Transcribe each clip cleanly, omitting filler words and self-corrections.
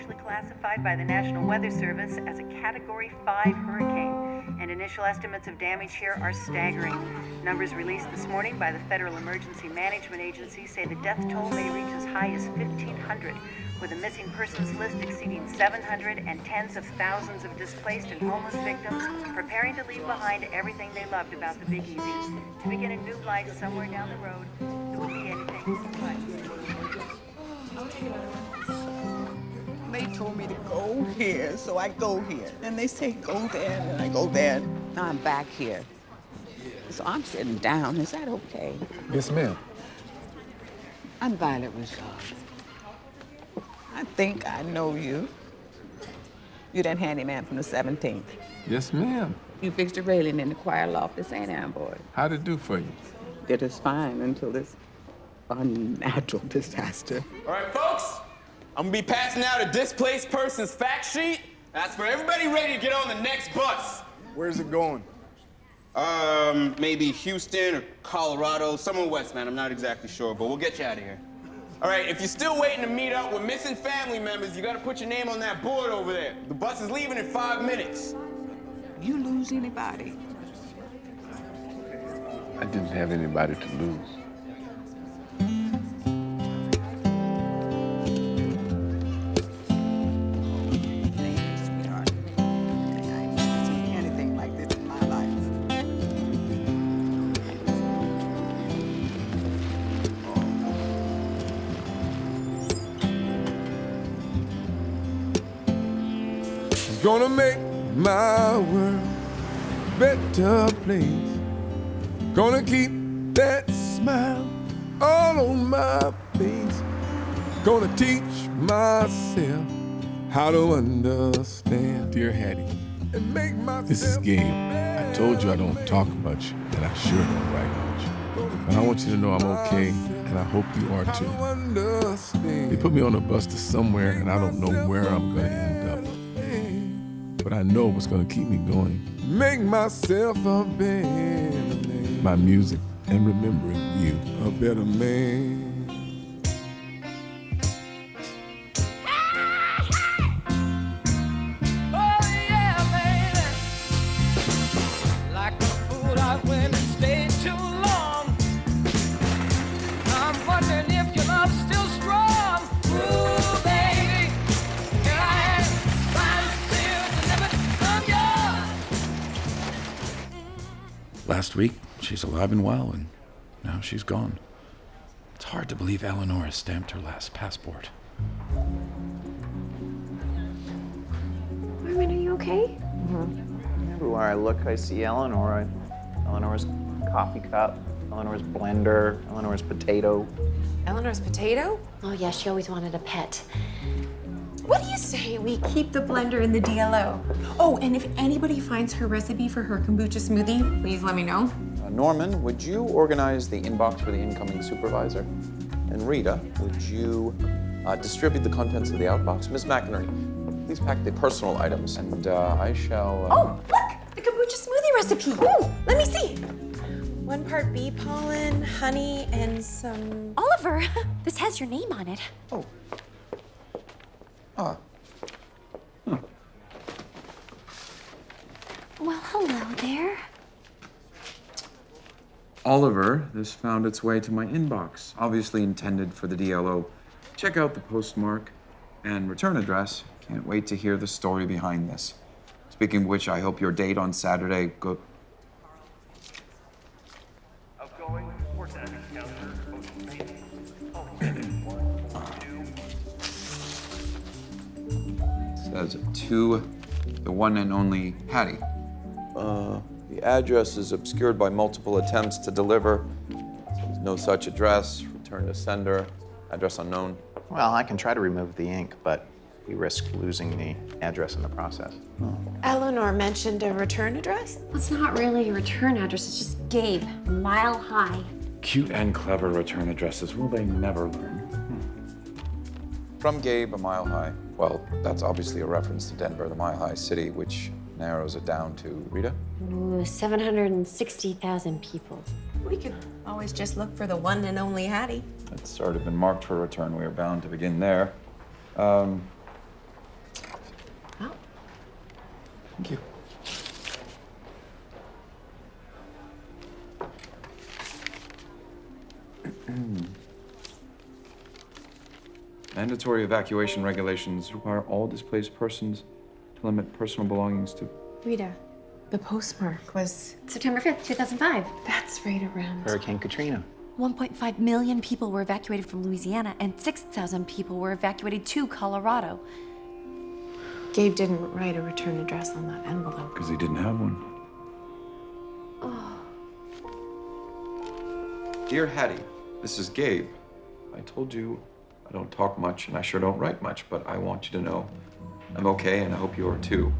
officially classified by the National Weather Service as a Category 5 hurricane, and initial estimates of damage here are staggering. Numbers released this morning by the Federal Emergency Management Agency say the death toll may reach as high as 1,500, with a missing persons list exceeding 700 and tens of thousands of displaced and homeless victims preparing to leave behind everything they loved about the Big Easy to begin a new life somewhere down the road. It will be anything but. They told me to go here, so I go here. And they say go there, and I go there. Now I'm back here. So I'm sitting down. Is that okay? Yes, ma'am. I'm Violet Rousseau. I think I know you. You that handyman from the 17th. Yes, ma'am. You fixed the railing in the choir loft at St. Anne, boy. How'd it do for you? It is fine until this unnatural disaster. All right, folks, I'm gonna be passing out a displaced persons fact sheet. That's for everybody ready to get on the next bus. Where's it going? Maybe Houston or Colorado, somewhere west, man. I'm not exactly sure, but we'll get you out of here. All right, if you're still waiting to meet up with missing family members, you gotta put your name on that board over there. The bus is leaving in 5 minutes. You lose anybody? I didn't have anybody to lose. Sweetheart. I ain't never seen anything like this in my life. I'm gonna make my world a better place. Gonna keep that smile all on my face. Gonna teach myself how to understand. Dear Hattie, and make myself. This is Gabe. I told you I don't talk much, and I sure don't write much. But I want you to know I'm okay, and I hope you are too. They put me on a bus to somewhere, and I don't know where I'm gonna end up. But I know what's gonna keep me going. Make myself a better man. My music and remembering you, a better man. Last week, she's alive and well, and now she's gone. It's hard to believe Eleanor has stamped her last passport. Marvin, are you okay? Everywhere I look, I see Eleanor. Eleanor's coffee cup, Eleanor's blender, Eleanor's potato. Eleanor's potato? Oh, yeah, she always wanted a pet. What do you say we keep the blender in the DLO? Oh, and if anybody finds her recipe for her kombucha smoothie, please let me know. Norman, would you organize the inbox for the incoming supervisor? And Rita, would you distribute the contents of the outbox? Miss McInerney, please pack the personal items, and I shall... Oh, look! The kombucha smoothie recipe! Ooh, let me see. 1 part bee pollen, honey, and some... Oliver, this has your name on it. Oh. Ah. Well, hello there. Oliver, this found its way to my inbox, obviously intended for the DLO. Check out the postmark and return address. Can't wait to hear the story behind this. Speaking of which, I hope your date on Saturday go... Outgoing, report that encounter, motion made. Says to the one and only Hattie. The address is obscured by multiple attempts to deliver. There's no such address. Return to sender. Address unknown. Well, I can try to remove the ink, but we risk losing the address in the process. Eleanor mentioned a return address? Well, it's not really a return address, it's just Gabe, Mile High. Cute and clever return addresses, will they never learn? From Gabe, a mile high. Well, that's obviously a reference to Denver, the mile high city, which narrows it down to, Rita? Ooh, 760,000 people. We could always just look for the one and only Hattie. It's already been marked for return. We are bound to begin there. Thank you. Mandatory evacuation regulations require all displaced persons to limit personal belongings to... Rita, the postmark was... September 5th, 2005. That's right around... Hurricane Katrina. 1.5 million people were evacuated from Louisiana, and 6,000 people were evacuated to Colorado. Gabe didn't write a return address on that envelope. Because he didn't have one. Dear Hattie, this is Gabe. I told you I don't talk much and I sure don't write much, but I want you to know I'm okay and I hope you are too.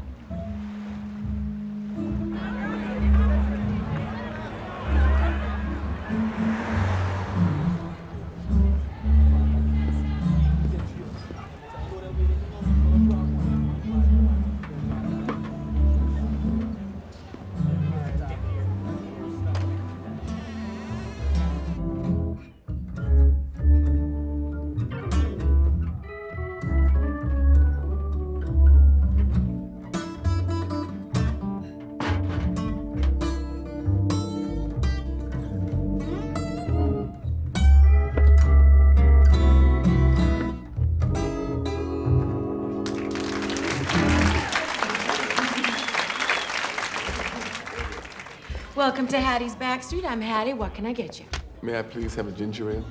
Welcome to Hattie's Backstreet. I'm Hattie. What can I get you? May I please have a ginger ale?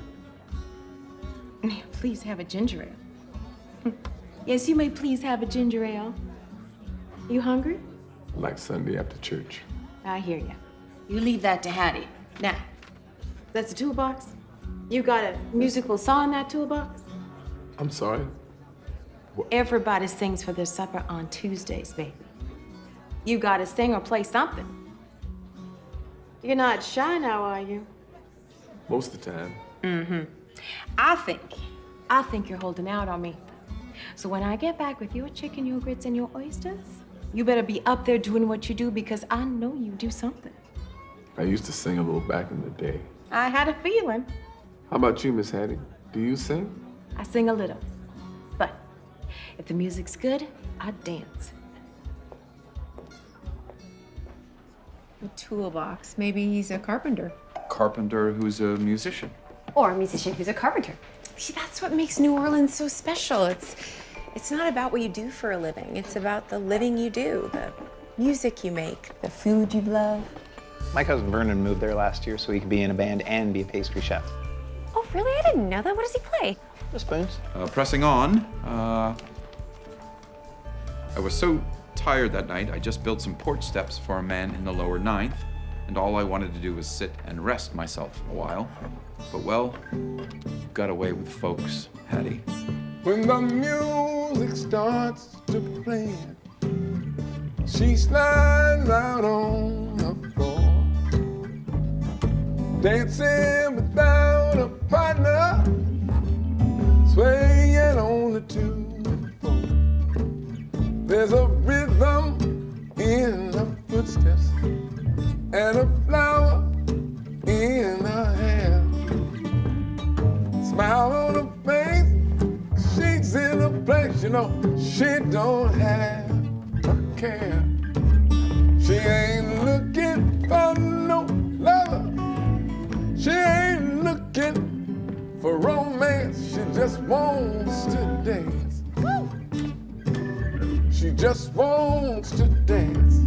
May I please have a ginger ale? Yes, you may please have a ginger ale. You hungry? Like Sunday after church. I hear you. You leave that to Hattie. Now, that's a toolbox. You got a musical saw in that toolbox? I'm sorry. Everybody sings for their supper on Tuesdays, baby. You gotta sing or play something. You're not shy now, are you? Most of the time. Mm-hmm. I think you're holding out on me. So when I get back with your chicken, your grits, and your oysters, you better be up there doing what you do because I know you do something. I used to sing a little back in the day. I had a feeling. How about you, Miss Hattie? Do you sing? I sing a little. But if the music's good, I dance. A toolbox. Maybe he's a carpenter. Carpenter who's a musician. Or a musician who's a carpenter. See, that's what makes New Orleans so special. It's not about what you do for a living. It's about the living you do, the music you make, the food you love. My cousin Vernon moved there last year so he could be in a band and be a pastry chef. Oh, really? I didn't know that. What does he play? The spoons. Pressing on, I was so tired that night, I just built some porch steps for a man in the lower ninth, and all I wanted to do was sit and rest myself a while. But, well, got away with folks, Hattie. When the music starts to play, she slides out on the floor, dancing without a partner, swaying only to and fro. There's a rhythm in her footsteps and a flower in her hair. Smile on her face, she's in a place, you know, she don't have a care. She ain't looking for no lover, she ain't looking for romance, she just wants to dance. She just wants to dance.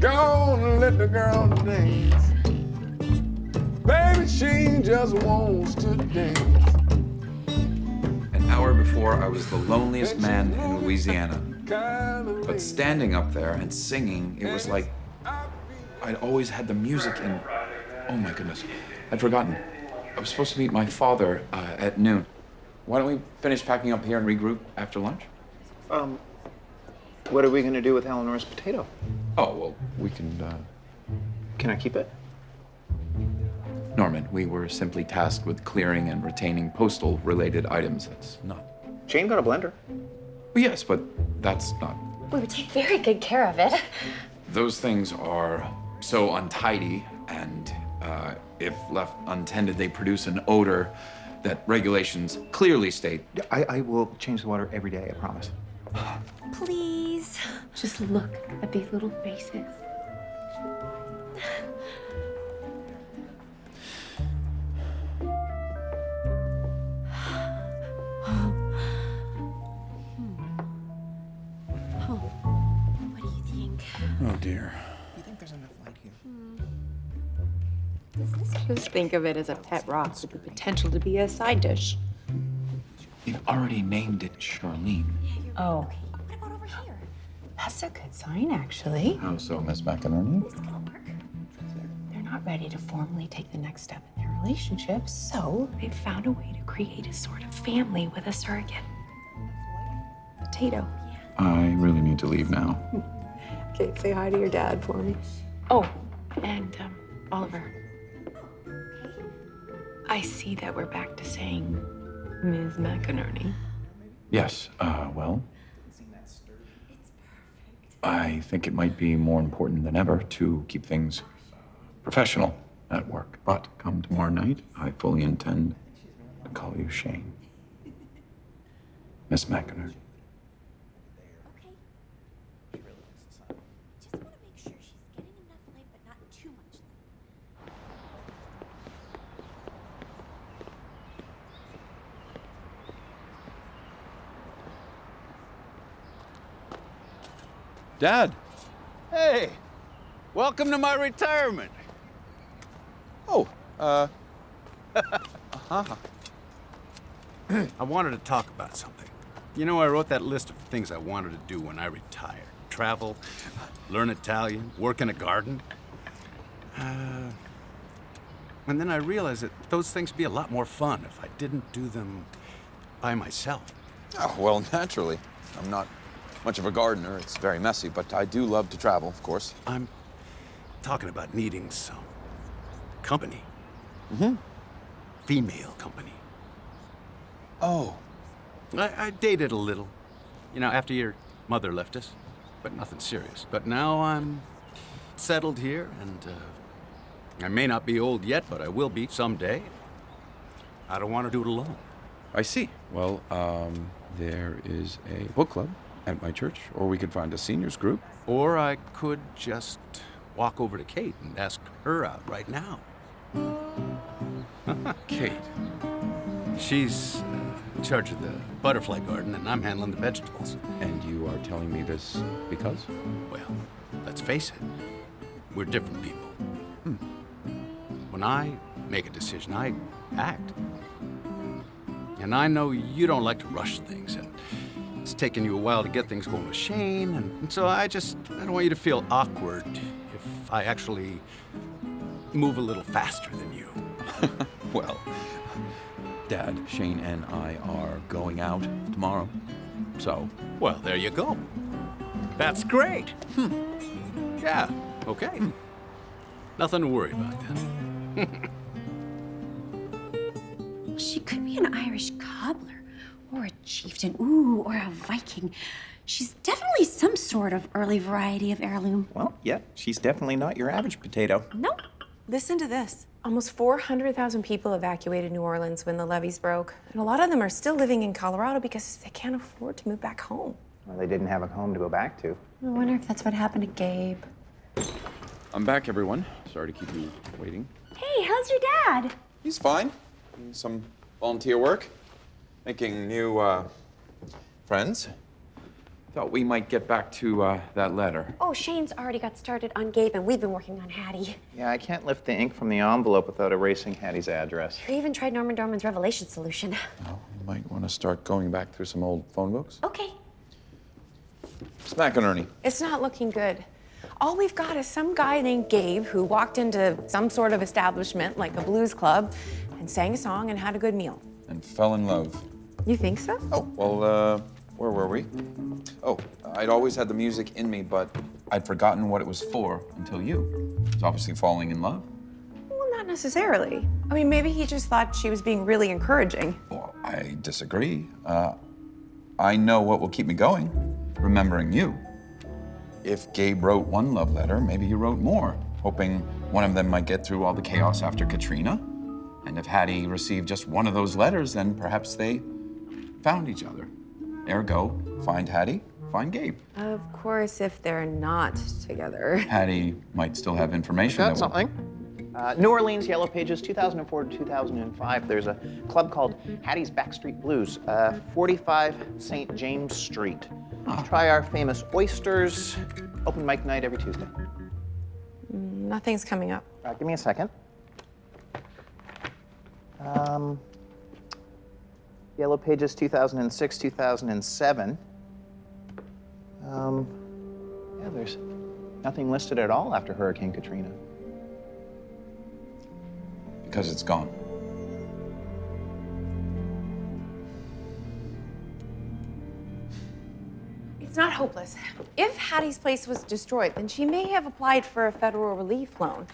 Go on and let the girl dance. Baby, she just wants to dance. An hour before, I was the loneliest man in Louisiana. But standing up there and singing, it was like I'd always had the music in... Oh my goodness, I'd forgotten. I was supposed to meet my father at noon. Why don't we finish packing up here and regroup after lunch? What are we gonna do with Eleanor's potato? Oh, well, we can, Can I keep it? Norman, we were simply tasked with clearing and retaining postal-related items. That's not... Jane got a blender. Well, yes, but that's not... We would take very good care of it. Those things are so untidy, and if left untended, they produce an odor that regulations clearly state. I will change the water every day, I promise. Please. Just look at these little faces. What do you think? Oh, dear. You think there's enough light here? Just think of it as a pet rock with the potential to be a side dish. You've already named it Charlene. Oh, What about over here? that's a good sign, actually. How so, Miss McInerney? This could work. They're not ready to formally take the next step in their relationship, so they've found a way to create a sort of family with a surrogate. Potato. I really need to leave now. Okay, say hi to your dad for me. Oh, and Oliver. I see that we're back to saying Ms. McInerney. Yes, well, I think it might be more important than ever to keep things professional at work. But come tomorrow night, I fully intend to call you Shane. Miss McInerney. Okay. Just want to make sure she's getting enough light, but not too much light. Dad! Hey, welcome to my retirement. Oh, I wanted to talk about something. You know, I wrote that list of things I wanted to do when I retired. Travel, learn Italian, work in a garden. And then I realized that those things would be a lot more fun if I didn't do them by myself. Oh, well, naturally. I'm not much of a gardener. It's very messy, but I do love to travel, of course. I'm talking about needing some company. Female company. Oh. I dated a little, you know, after your mother left us, but nothing serious. But now I'm settled here, and I may not be old yet, but I will be someday. I don't want to do it alone. I see. Well, there is a book club at my church, or we could find a seniors group. Or I could just walk over to Kate and ask her out right now. Kate. She's in charge of the butterfly garden, and I'm handling the vegetables. And you are telling me this because? Well, let's face it, we're different people. When I make a decision, I act. And I know you don't like to rush things, and it's taken you a while to get things going with Shane, and so I don't want you to feel awkward if I actually move a little faster than you. Well, Dad, Shane, and I are going out tomorrow, so... Well, there you go. That's great. Yeah, okay. Nothing to worry about then. She could be an Irish cobbler, or a chieftain, ooh, or a Viking. She's definitely some sort of early variety of heirloom. Well, yeah, she's definitely not your average potato. Nope. Listen to this. Almost 400,000 people evacuated New Orleans when the levees broke. And a lot of them are still living in Colorado because they can't afford to move back home. Well, they didn't have a home to go back to. I wonder if that's what happened to Gabe. I'm back, everyone. Sorry to keep you waiting. Hey, how's your dad? He's fine. Doing some volunteer work. Making new, friends. Thought we might get back to, that letter. Oh, Shane's already got started on Gabe, and we've been working on Hattie. Yeah, I can't lift the ink from the envelope without erasing Hattie's address. We even tried Norman Dorman's revelation solution. Well, you might want to start going back through some old phone books. Okay. Miss McInerney. It's not looking good. All we've got is some guy named Gabe who walked into some sort of establishment, like a blues club, and sang a song and had a good meal. And fell in love. You think so? Oh, well, where were we? Oh, I'd always had the music in me, but I'd forgotten what it was for until you. I was obviously falling in love. Well, not necessarily. I mean, maybe he just thought she was being really encouraging. Well, I disagree. I know what will keep me going, remembering you. If Gabe wrote one love letter, maybe he wrote more, hoping one of them might get through all the chaos after Katrina. And if Hattie received just one of those letters, then perhaps they found each other. Ergo, find Hattie, find Gabe. Of course, if they're not together. Hattie might still have information. Got that will- something. New Orleans Yellow Pages, 2004 to 2005. There's a club called Hattie's Backstreet Blues, 45 St. James Street. Try our famous oysters. Open mic night every Tuesday. Nothing's coming up. Give me a second. Yellow Pages, 2006, 2007. Yeah, there's nothing listed at all after Hurricane Katrina. Because it's gone. It's not hopeless. If Hattie's place was destroyed, then she may have applied for a federal relief loan.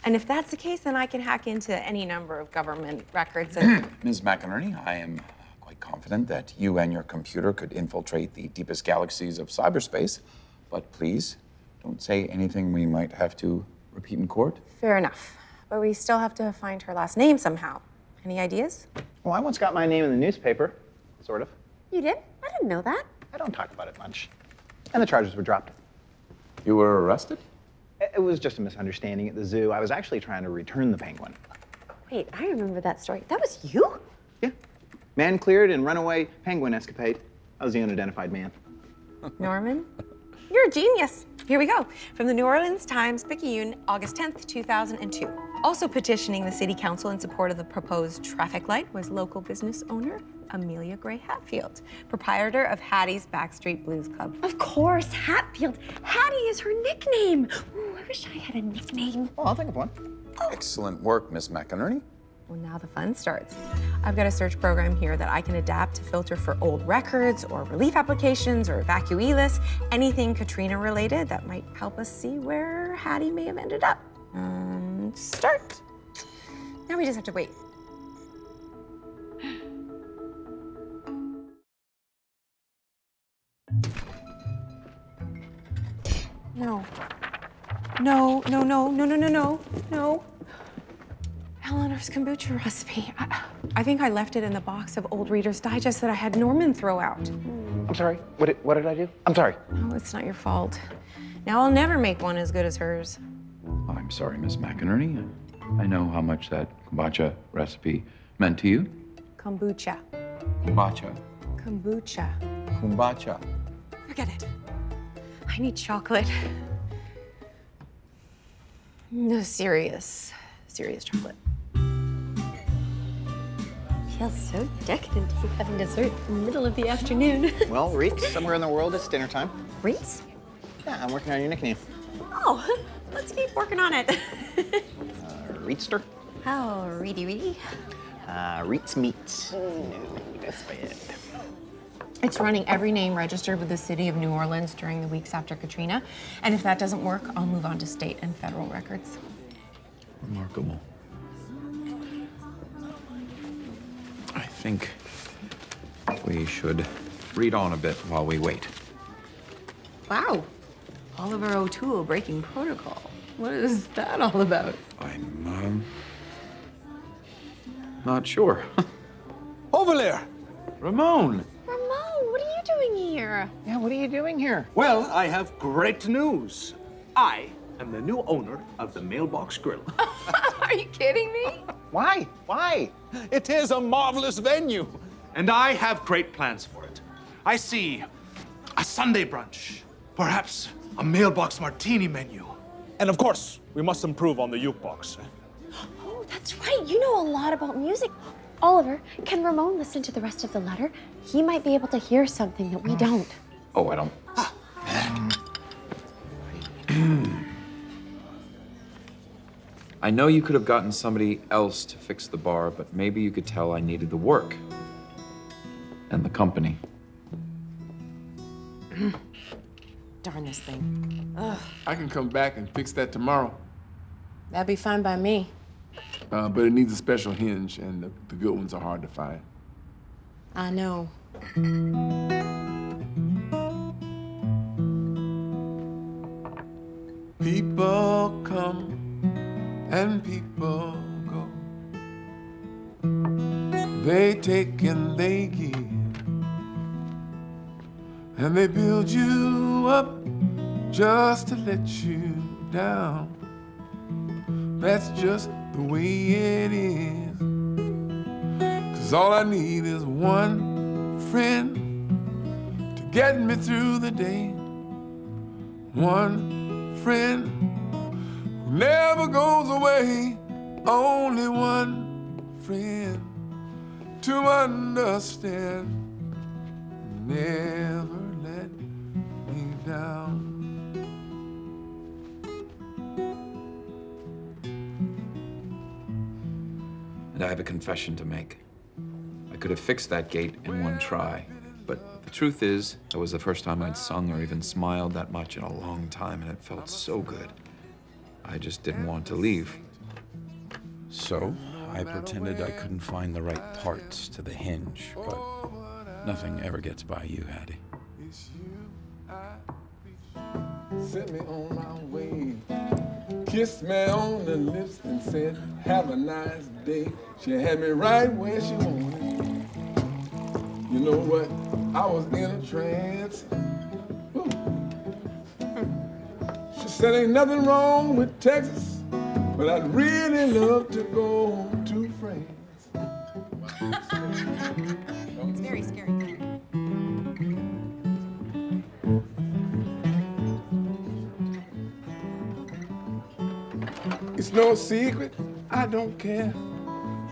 And if that's the case, then I can hack into any number of government records and... Ms. McInerney, I am quite confident that you and your computer could infiltrate the deepest galaxies of cyberspace. But please, don't say anything we might have to repeat in court. Fair enough. But we still have to find her last name somehow. Any ideas? Well, I once got my name in the newspaper, sort of. You did? I didn't know that. I don't talk about it much. And the charges were dropped. You were arrested? It was just a misunderstanding at the zoo. I was actually trying to return the penguin. Wait, I remember that story. That was you? Yeah. Man cleared and runaway penguin escapade. I was the unidentified man. Norman? You're a genius. Here we go. From the New Orleans Times-Picayune, August 10th, 2002. Also petitioning the city council in support of the proposed traffic light was local business owner Amelia Gray Hatfield, proprietor of Hattie's Backstreet Blues Club. Of course, Hatfield. Hattie is her nickname. Ooh, I wish I had a nickname. Well, I'll think of one. Excellent work, Miss McInerney. Well, now the fun starts. I've got a search program here that I can adapt to filter for old records or relief applications or evacuee lists, anything Katrina related that might help us see where Hattie may have ended up. Start. Now we just have to wait. No. No, no, no, no, no, no, no, no. Eleanor's kombucha recipe. I think I left it in the box of old Reader's Digest that I had Norman throw out. I'm sorry. What did I do? I'm sorry. No, it's not your fault. Now I'll never make one as good as hers. I'm sorry, Miss McInerney. I know how much that kombucha recipe meant to you. Kombucha. Kombucha. Kombucha. Kombucha. Forget it. I need chocolate. No, serious chocolate. Feels so decadent to be having dessert in the middle of the afternoon. Well, Reeks, somewhere in the world, it's dinner time. Reeds? Yeah, I'm working on your nickname. Oh, let's keep working on it. Reedster? Oh, reedy. Reets Meats. No, that's bad. It's running every name registered with the city of New Orleans during the weeks after Katrina. And if that doesn't work, I'll move on to state and federal records. Remarkable. I think we should read on a bit while we wait. Wow. Oliver O'Toole breaking protocol. What is that all about? I'm, not sure. Over there. Ramon! Ramon, what are you doing here? Yeah, what are you doing here? Well, I have great news. I am the new owner of the Mailbox Grill. Are you kidding me? Why? Why? It is a marvelous venue, and I have great plans for it. I see a Sunday brunch, perhaps a mailbox martini menu. And of course, we must improve on the jukebox. Oh, that's right. You know a lot about music. Oliver, can Ramon listen to the rest of the letter? He might be able to hear something that we don't. Oh, I don't. I know you could have gotten somebody else to fix the bar, but maybe you could tell I needed the work and the company. Darn this thing. Ugh, I can come back and fix that tomorrow. that'd be fine by me. But it needs a special hinge, and the good ones are hard to find. I know. People come and people go. They take and they give. and they build you up just to let you down. That's just the way it is. 'Cause all I need is one friend to get me through the day. One friend who never goes away. Only one friend to understand. Never let me down. And I have a confession to make. I could have fixed that gate in one try, but the truth is, that was the first time I'd sung or even smiled that much in a long time, and it felt so good. I just didn't want to leave. So, I pretended I couldn't find the right parts to the hinge, but nothing ever gets by you, Hattie. Sent me on my way. Kissed me on the lips and said, have a nice day. She had me right where she wanted. You know what? I was in a trance. Woo. She said, ain't nothing wrong with Texas, but I'd really love to go to France. It's very scary. It's no secret, I don't care.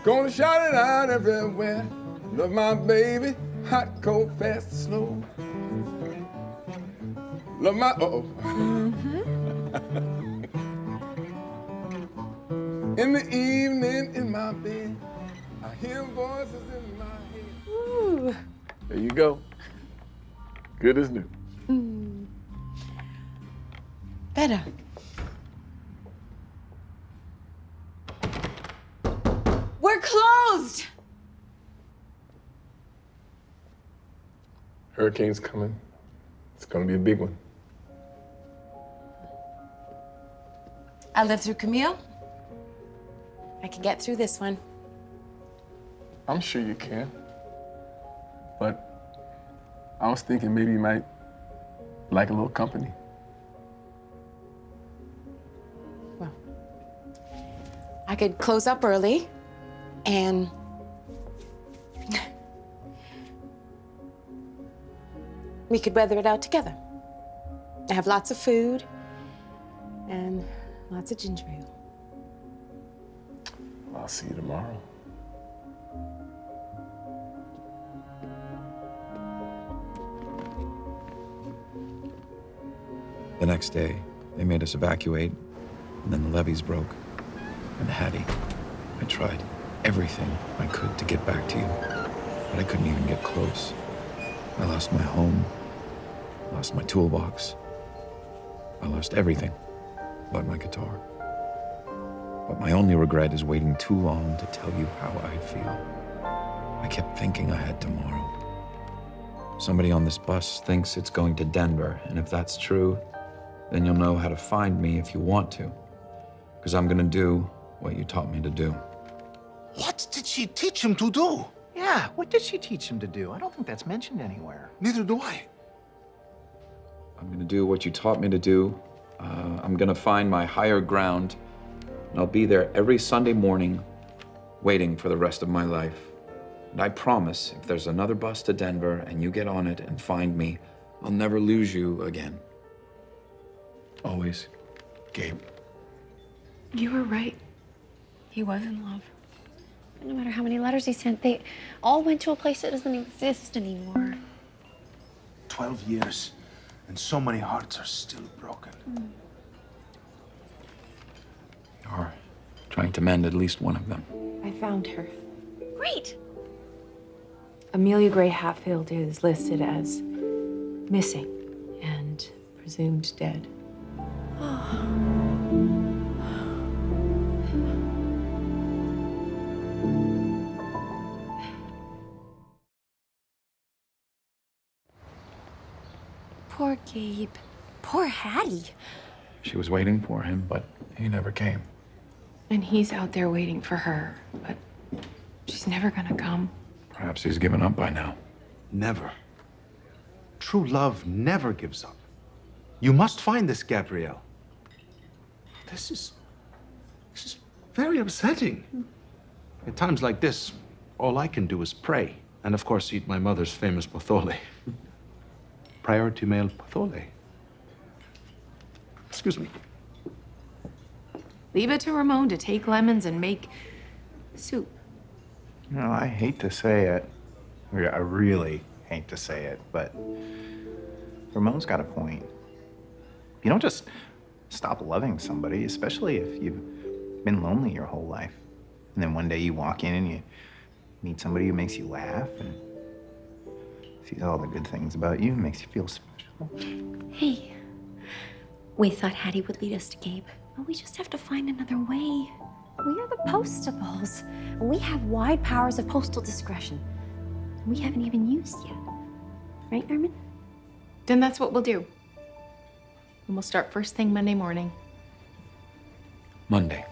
Gonna shout it out everywhere. Love my baby, hot, cold, fast, slow. Love my, In the evening in my bed, I hear voices in my head. Ooh. There you go. Good as new. Better. We're closed! Hurricane's coming. It's gonna be a big one. I lived through Camille. I can get through this one. I'm sure you can. But I was thinking maybe you might like a little company. Well, I could close up early and we could weather it out together. I have lots of food and lots of ginger ale. I'll see you tomorrow. The next day, they made us evacuate, and then the levees broke. And Hattie, I tried everything I could to get back to you, but I couldn't even get close. I lost my home, lost my toolbox. I lost everything but my guitar. But my only regret is waiting too long to tell you how I feel. I kept thinking I had tomorrow. Somebody on this bus thinks it's going to Denver, and if that's true, then you'll know how to find me if you want to. Because I'm gonna do what you taught me to do. What did she teach him to do? Yeah, what did she teach him to do? I don't think that's mentioned anywhere. Neither do I. I'm gonna do what you taught me to do. I'm gonna find my higher ground, and I'll be there every Sunday morning, waiting for the rest of my life. And I promise, if there's another bus to Denver and you get on it and find me, I'll never lose you again. Always, Gabe. You were right. He was in love. No matter how many letters he sent, they all went to a place that doesn't exist anymore. 12 years, and so many hearts are still broken. Or trying to mend at least one of them. I found her. Great. Amelia Gray Hatfield is listed as missing and presumed dead. Poor Gabe. Poor Hattie. She was waiting for him, but he never came. And he's out there waiting for her, but she's never gonna come. Perhaps he's given up by now. Never. true love never gives up. You must find this Gabrielle. This is very upsetting. At times like this, all I can do is pray. And of course, eat my mother's famous pozole. Priority male pozole. Excuse me. Leave it to Ramon to take lemons and make soup. You know, I hate to say it. I really hate to say it, but Ramon's got a point. You don't just stop loving somebody, especially if you've been lonely your whole life. And then one day you walk in and you meet somebody who makes you laugh and sees all the good things about you and makes you feel special. Hey, we thought Hattie would lead us to Gabe, but we just have to find another way. We are the postables. We have wide powers of postal discretion. We haven't even used yet. Right, Norman? Then that's what we'll do. And we'll start first thing Monday morning. Monday.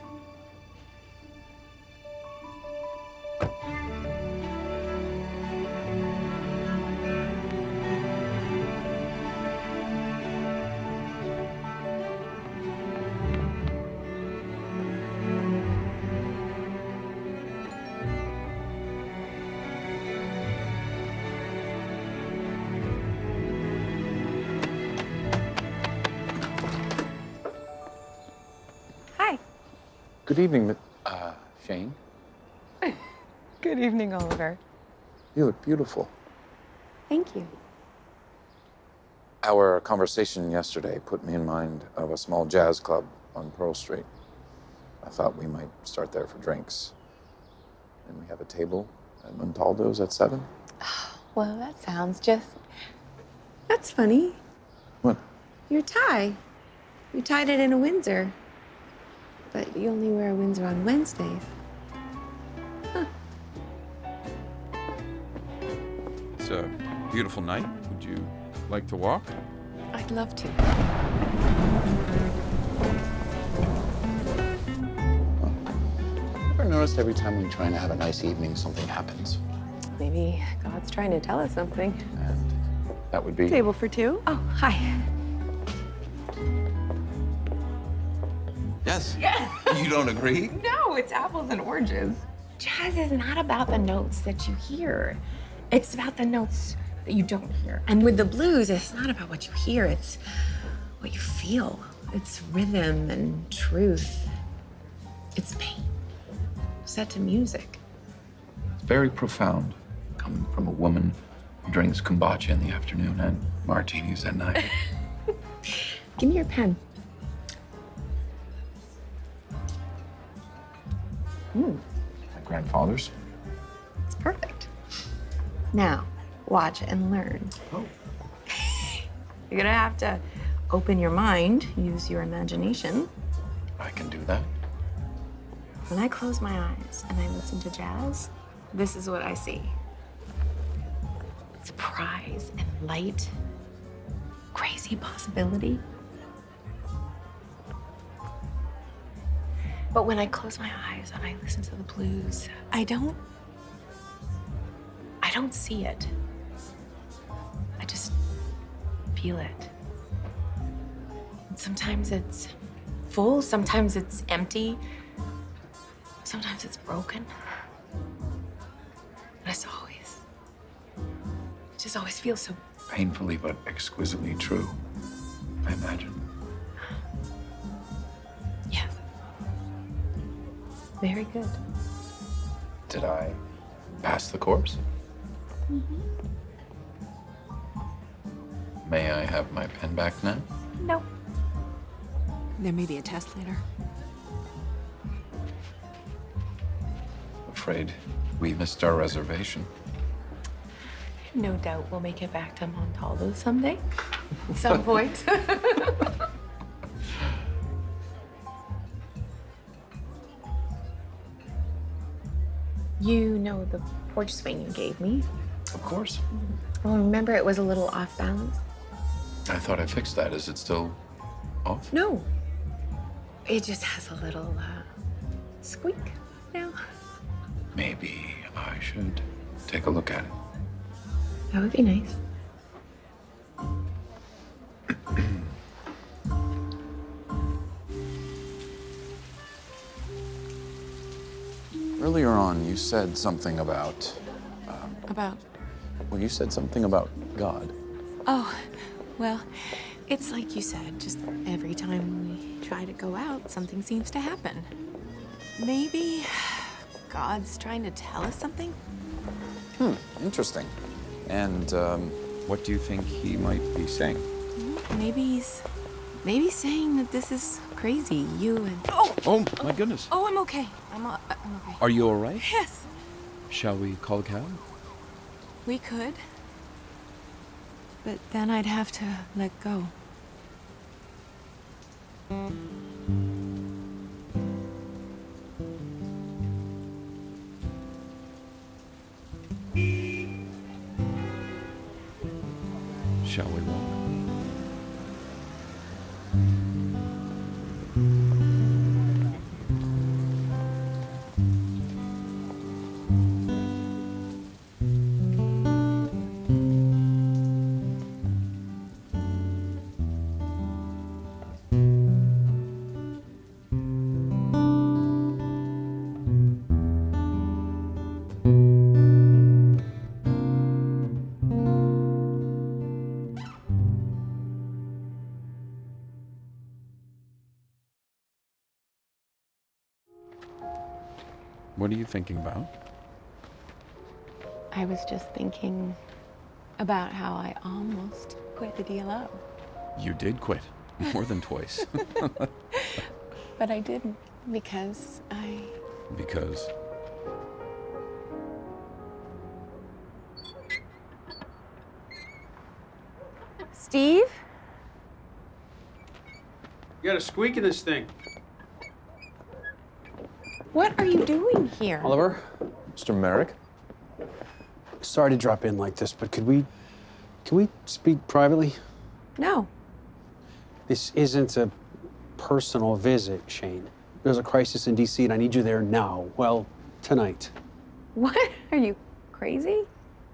Good evening, Shane. Good evening, Oliver. You look beautiful. Thank you. Our conversation yesterday put me in mind of a small jazz club on Pearl Street. I thought we might start there for drinks. And we have a table at Montaldo's at 7. Well, that sounds just... That's funny. What? Your tie. You tied it in a Windsor. But you only wear a Windsor on Wednesdays. Huh. It's a beautiful night. Would you like to walk? I'd love to. Ever noticed every time we try to have a nice evening, something happens? Maybe God's trying to tell us something. And that would be... Table for two? Oh, hi. Yes. You don't agree? No, it's apples and oranges. Jazz is not about the notes that you hear. It's about the notes that you don't hear. And with the blues, it's not about what you hear, it's what you feel. It's rhythm and truth. It's pain set to music. It's very profound, coming from a woman who drinks kombucha in the afternoon and martinis at night. Give me your pen. My grandfather's. It's perfect. Now, watch and learn. Oh. You're gonna have to open your mind, use your imagination. I can do that. When I close my eyes and I listen to jazz, this is what I see. Surprise and light, crazy possibility. But when I close my eyes and I listen to the blues, I don't see it. I just feel it. And sometimes it's full, sometimes it's empty, sometimes it's broken. But it just always feels so... Painfully but exquisitely true, I imagine. Yes. Very good. Did I pass the course? Mm-hmm. May I have my pen back now? No. There may be a test later. Afraid we missed our reservation. No doubt we'll make it back to Montaldo someday. At some point. You know the porch swing you gave me. Of course. Well, remember it was a little off balance? I thought I fixed that. Is it still off? No. It just has a little squeak now. Maybe I should take a look at it. That would be nice. on, you said something about, About? well, you said something about God. Oh, well, it's like you said, just every time we try to go out, something seems to happen. Maybe God's trying to tell us something? Interesting. And what do you think he might be saying? Maybe he's saying that this is crazy. You and Oh, my goodness. oh, I'm okay. I'm okay. Are you all right? Yes, Shall we call a cab? we could, but then I'd have to let go. Shall we walk? What are you thinking about? I was just thinking about how I almost quit the DLO. You did quit. More than twice. But I didn't because Because Steve? You got a squeak in this thing. What are you doing here? Oliver, Mr. Merrick? sorry to drop in like this, but can we speak privately? No. This isn't a personal visit, Shane. There's a crisis in DC and I need you there now. Well, tonight. What? Are you crazy?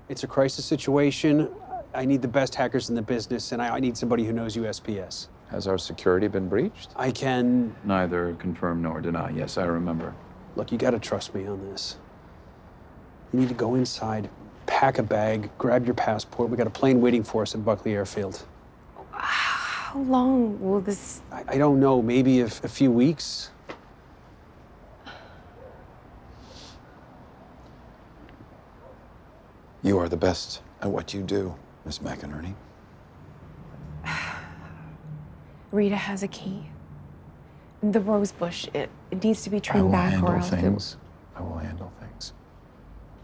It's a crisis situation. I need the best hackers in the business, and I need somebody who knows USPS. Has our security been breached? I can... Neither confirm nor deny. Yes, I remember. Look, you gotta trust me on this. You need to go inside, pack a bag, grab your passport. We got a plane waiting for us at Buckley Airfield. How long will this... I don't know, maybe a few weeks. You are the best at what you do, Miss McInerney. Rita has a key. The rose bush, it needs to be I trimmed will back handle or else things. I will handle things.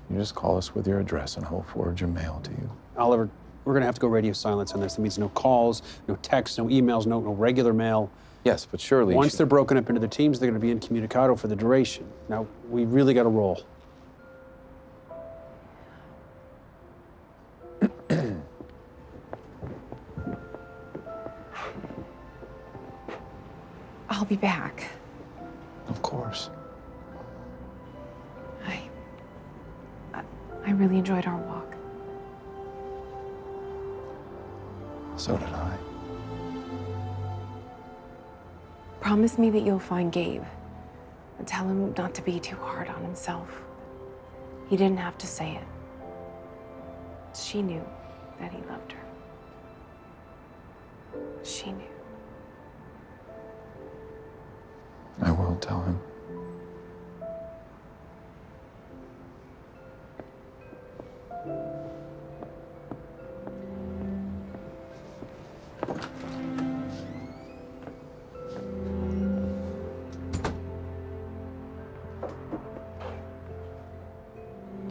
You just call us with your address and I'll forward your mail to you. Oliver, we're gonna have to go radio silence on this. That means no calls, no texts, no emails, no regular mail. Yes, but surely... Once they're broken up into the teams, they're gonna be incommunicado for the duration. Now, we really gotta roll. I'll be back. Of course. I really enjoyed our walk. So did I. Promise me that you'll find Gabe and tell him not to be too hard on himself. He didn't have to say it. She knew that he loved her. She knew. I will tell him.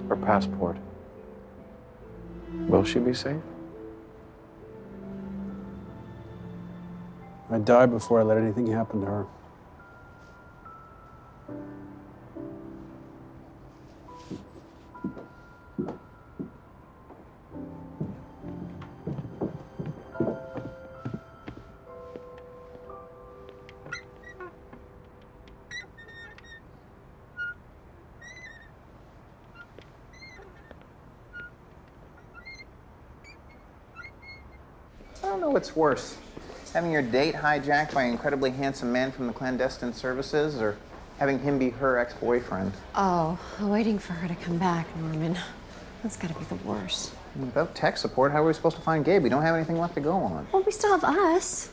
Her passport. Will she be safe? I'd die before I let anything happen to her. I don't know what's worse, having your date hijacked by an incredibly handsome man from the clandestine services, or having him be her ex-boyfriend. Oh, waiting for her to come back, Norman. That's gotta be the worst. Without tech support, how are we supposed to find Gabe? We don't have anything left to go on. Well, we still have us.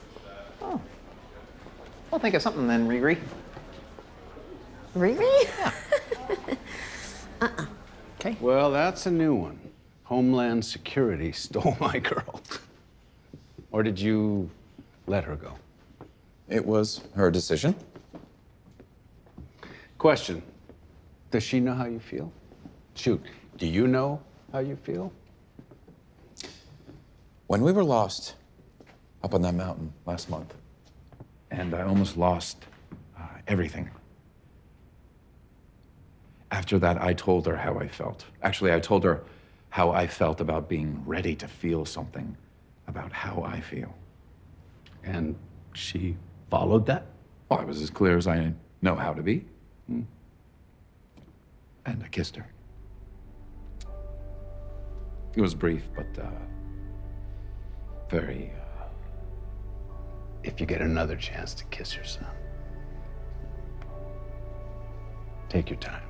Oh. Well, think of something then, Riri. Riri? Yeah. Okay. Well, that's a new one. Homeland Security stole my girl. Or did you let her go? It was her decision. Question. Does she know how you feel? Shoot, do you know how you feel? When we were lost up on that mountain last month, and I almost lost everything. After that, I told her how I felt. Actually, I told her how I felt about being ready to feel something about how I feel. And she followed that? Well, I was as clear as I know how to be. And I kissed her. It was brief, but very... If you get another chance to kiss your son, take your time.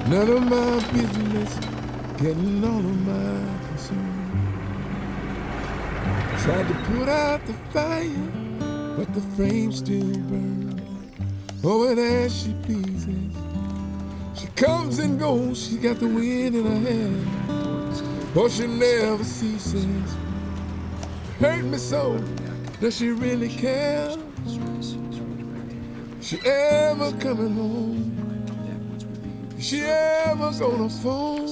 None of my business, getting all of my concern. Tried to put out the fire, but the flame still burns. Oh, and as she pleases, she comes and goes. She got the wind in her hair. Oh, she never ceases. Hurt me so. Does she really care? She ever coming home? She ever gonna phone?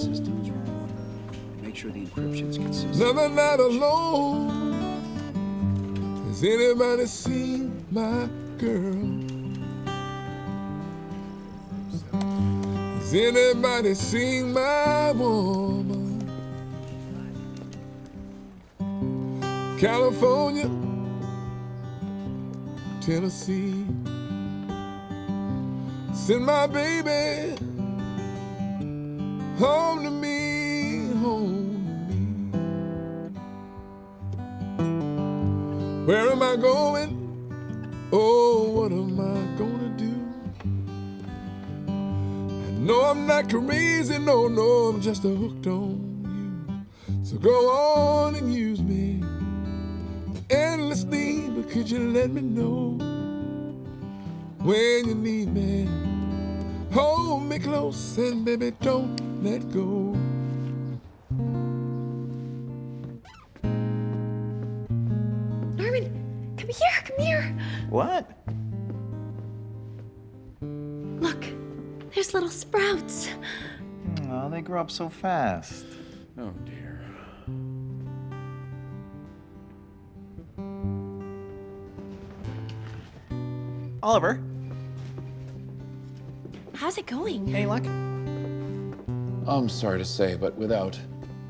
Make sure the encryption's consistent. Another night alone. Has anybody seen my girl? Has anybody seen my woman? California, Tennessee. Send my baby home to me, home to me. Where am I going? Oh, what am I gonna do? I know I'm not crazy, no, I'm just hooked on you. So go on and use me endlessly, but could you let me know when you need me? Hold me close and baby, don't let go. Norman, come here. What? Look, there's little sprouts. Oh, they grow up so fast. Oh, dear. Oliver, How's it going? any luck? I'm sorry to say, but without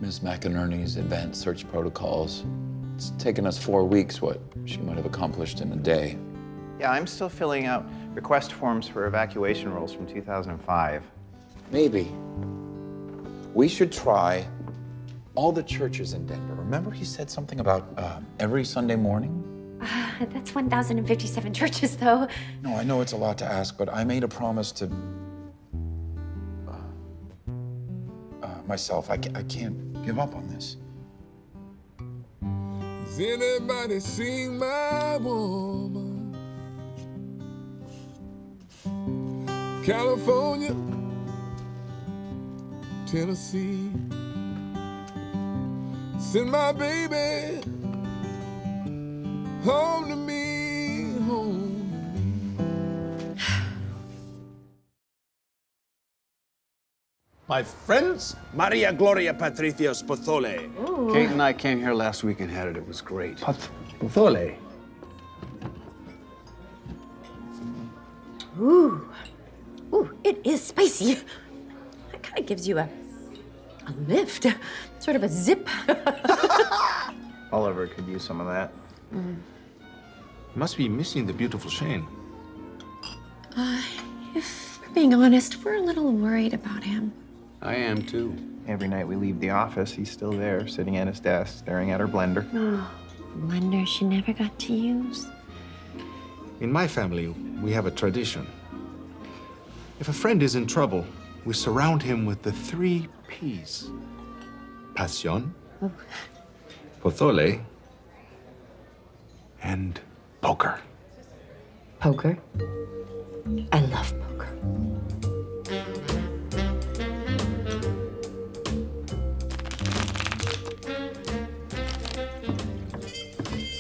Ms. McInerney's advanced search protocols, it's taken us 4 weeks what she might have accomplished in a day. Yeah, I'm still filling out request forms for evacuation rolls from 2005. Maybe we should try all the churches in Denver. Remember he said something about every Sunday morning? That's 1,057 churches, though. No, I know it's a lot to ask, but I made a promise to myself. I can't give up on this. Has anybody seen my woman? California, Tennessee. Send my baby home to me, home to me. My friends, Maria Gloria Patricios Pozole. Kate and I came here last week and had it. It was great. Pozole. Ooh, it is spicy. That kind of gives you a lift, sort of a zip. Oliver could use some of that. Must be missing the beautiful Shane. If we're being honest, we're a little worried about him. I am too. Every night we leave the office, he's still there, sitting at his desk, staring at her blender. Oh, blender she never got to use. In my family, we have a tradition. If a friend is in trouble, we surround him with the 3 P's. Pasión, pozole, and poker. Poker? I love poker.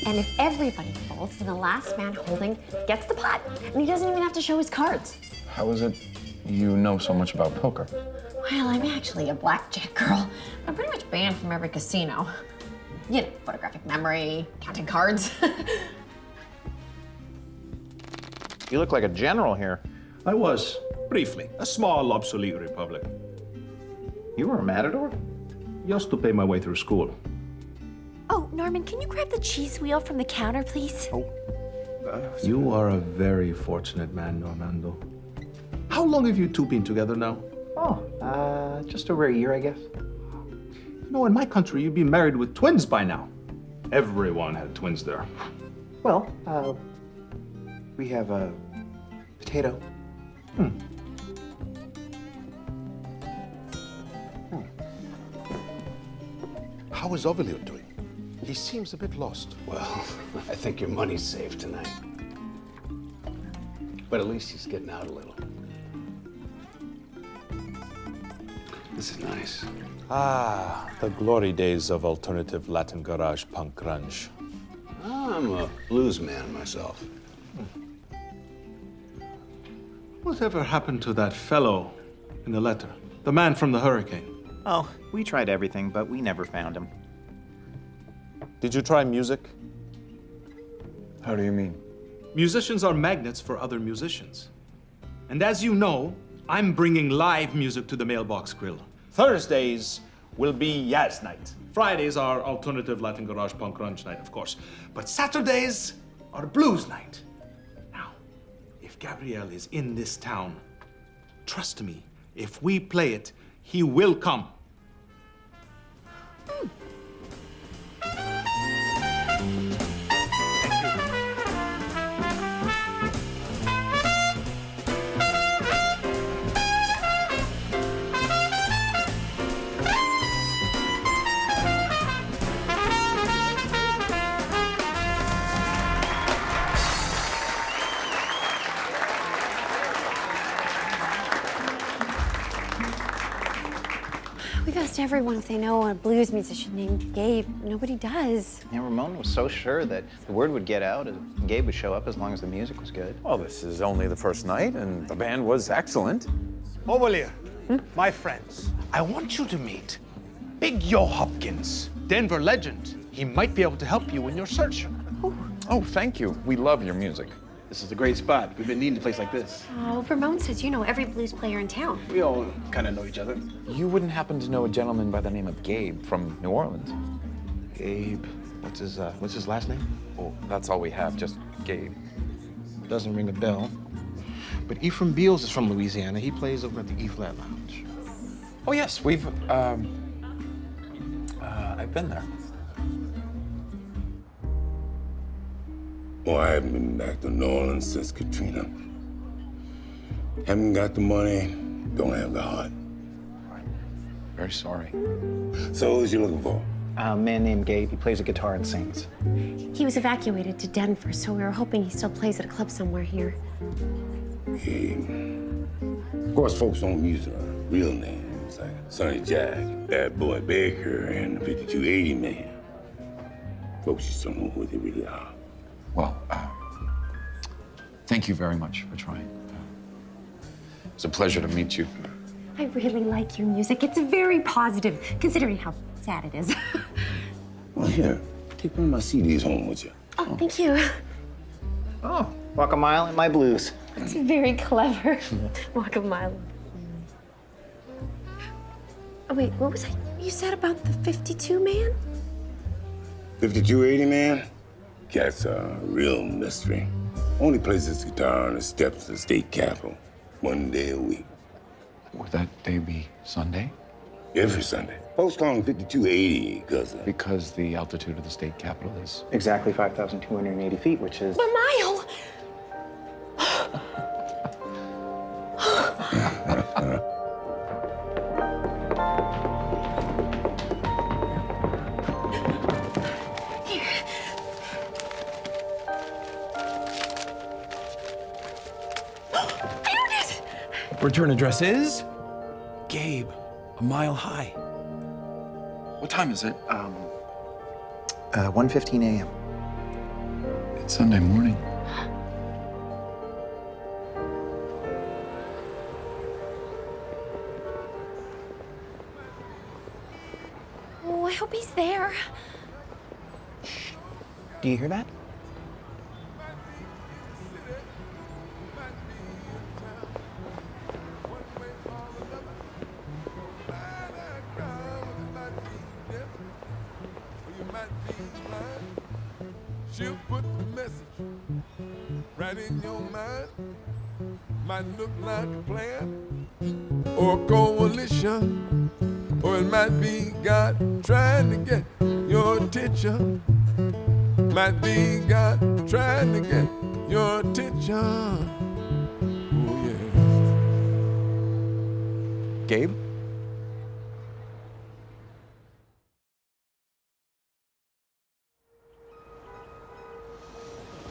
And if everybody folds, then the last man holding gets the pot. And he doesn't even have to show his cards. How is it you know so much about poker? Well, I'm actually a blackjack girl. I'm pretty much banned from every casino. You know, photographic memory, counting cards. You look like a general here. I was, briefly, a small, obsolete republic. You were a matador? Just to pay my way through school. Oh, Norman, can you grab the cheese wheel from the counter, please? Oh. You are a very fortunate man, Normando. How long have you two been together now? Oh, just over a year, I guess. You know, in my country, you'd be married with twins by now. Everyone had twins there. Well, we have a potato. How is Ovelio doing? He seems a bit lost. Well, I think your money's safe tonight. But at least he's getting out a little. This is nice. Ah, the glory days of alternative Latin garage punk grunge. I'm a blues man myself. Whatever happened to that fellow in the letter? The man from the hurricane? Oh, we tried everything, but we never found him. Did you try music? How do you mean? Musicians are magnets for other musicians. And as you know, I'm bringing live music to the Mailbox Grill. Thursdays will be Yaz night. Fridays are alternative Latin garage punk grunge night, of course. But Saturdays are blues night. Now, if Gabriel is in this town, trust me, if we play it, he will come. We've asked everyone if they know a blues musician named Gabe. Nobody does. Yeah, Ramon was so sure that the word would get out and Gabe would show up as long as the music was good. Well, this is only the first night, and the band was excellent. Ovalier, my friends, I want you to meet Big Yo Hopkins, Denver legend. He might be able to help you in your search. Oh, thank you. We love your music. This is a great spot. We've been needing a place like this. Oh, Ramon says you know every blues player in town. We all kind of know each other. You wouldn't happen to know a gentleman by the name of Gabe from New Orleans? Gabe, what's his last name? Oh, that's all we have, just Gabe. Doesn't ring a bell. But Ephraim Beals is from Louisiana. He plays over at the E-Flat Lounge. Oh, yes, we've, I've been there. Well, I haven't been back to New Orleans since Katrina. Haven't got the money, don't have the heart. Very sorry. So who's you looking for? A man named Gabe. He plays a guitar and sings. He was evacuated to Denver, so we were hoping he still plays at a club somewhere here. Gabe. Of course, folks don't use real names like Sonny Jack, Bad Boy Baker, and the 5280 Man. Folks just don't know who they really are. Well, thank you very much for trying. It's a pleasure to meet you. I really like your music. It's very positive, considering how sad it is. Well, here, take one of my CDs home with you. Oh, thank you. Oh, walk a mile in my blues. It's very clever. Walk a mile. Oh, wait, what was that you said about the 52 man? 5280 Man? That's a real mystery. Only plays his guitar on the steps of the state capitol, 1 day a week. Would that day be Sunday? Every Sunday. Folks call him 5280 because the altitude of the state capitol is Exactly 5,280 feet, which is... But Mile! Return address is Gabe, a mile high. What time is it? 1:15 a.m. It's Sunday morning. Oh, I hope he's there. Do you hear that? She'll put the message right in your mind. Might look like a plan or a coalition, or it might be God trying to get your attention. Might be God trying to get your attention. Oh, yeah. Gabe?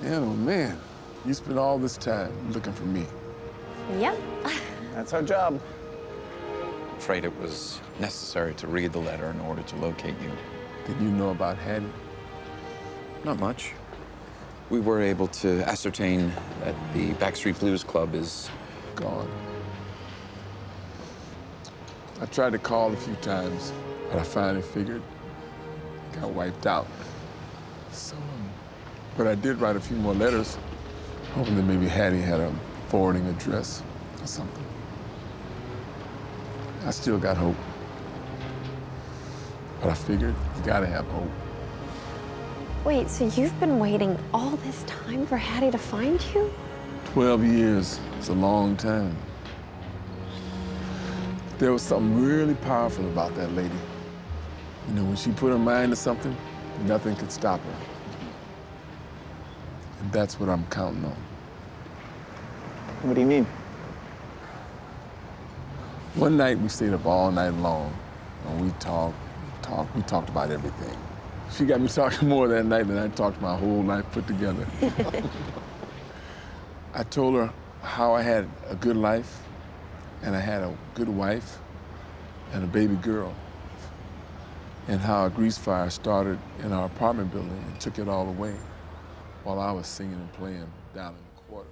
Man, oh man, you spent all this time looking for me. Yep. That's our job. I'm afraid it was necessary to read the letter in order to locate you. Did you know about Hattie? Not much. We were able to ascertain that the Backstreet Blues Club is gone. I tried to call a few times, but I finally figured it got wiped out. So, but I did write a few more letters, hoping that maybe Hattie had a forwarding address or something. I still got hope. But I figured you gotta have hope. Wait, so you've been waiting all this time for Hattie to find you? 12 years, it's a long time. There was something really powerful about that lady. You know, when she put her mind to something, nothing could stop her. And that's what I'm counting on. What do you mean? One night we stayed up all night long, and we talked about everything. She got me talking more that night than I talked my whole life put together. I told her how I had a good life, and I had a good wife, and a baby girl, and how a grease fire started in our apartment building and took it all away while I was singing and playing down in the quarter.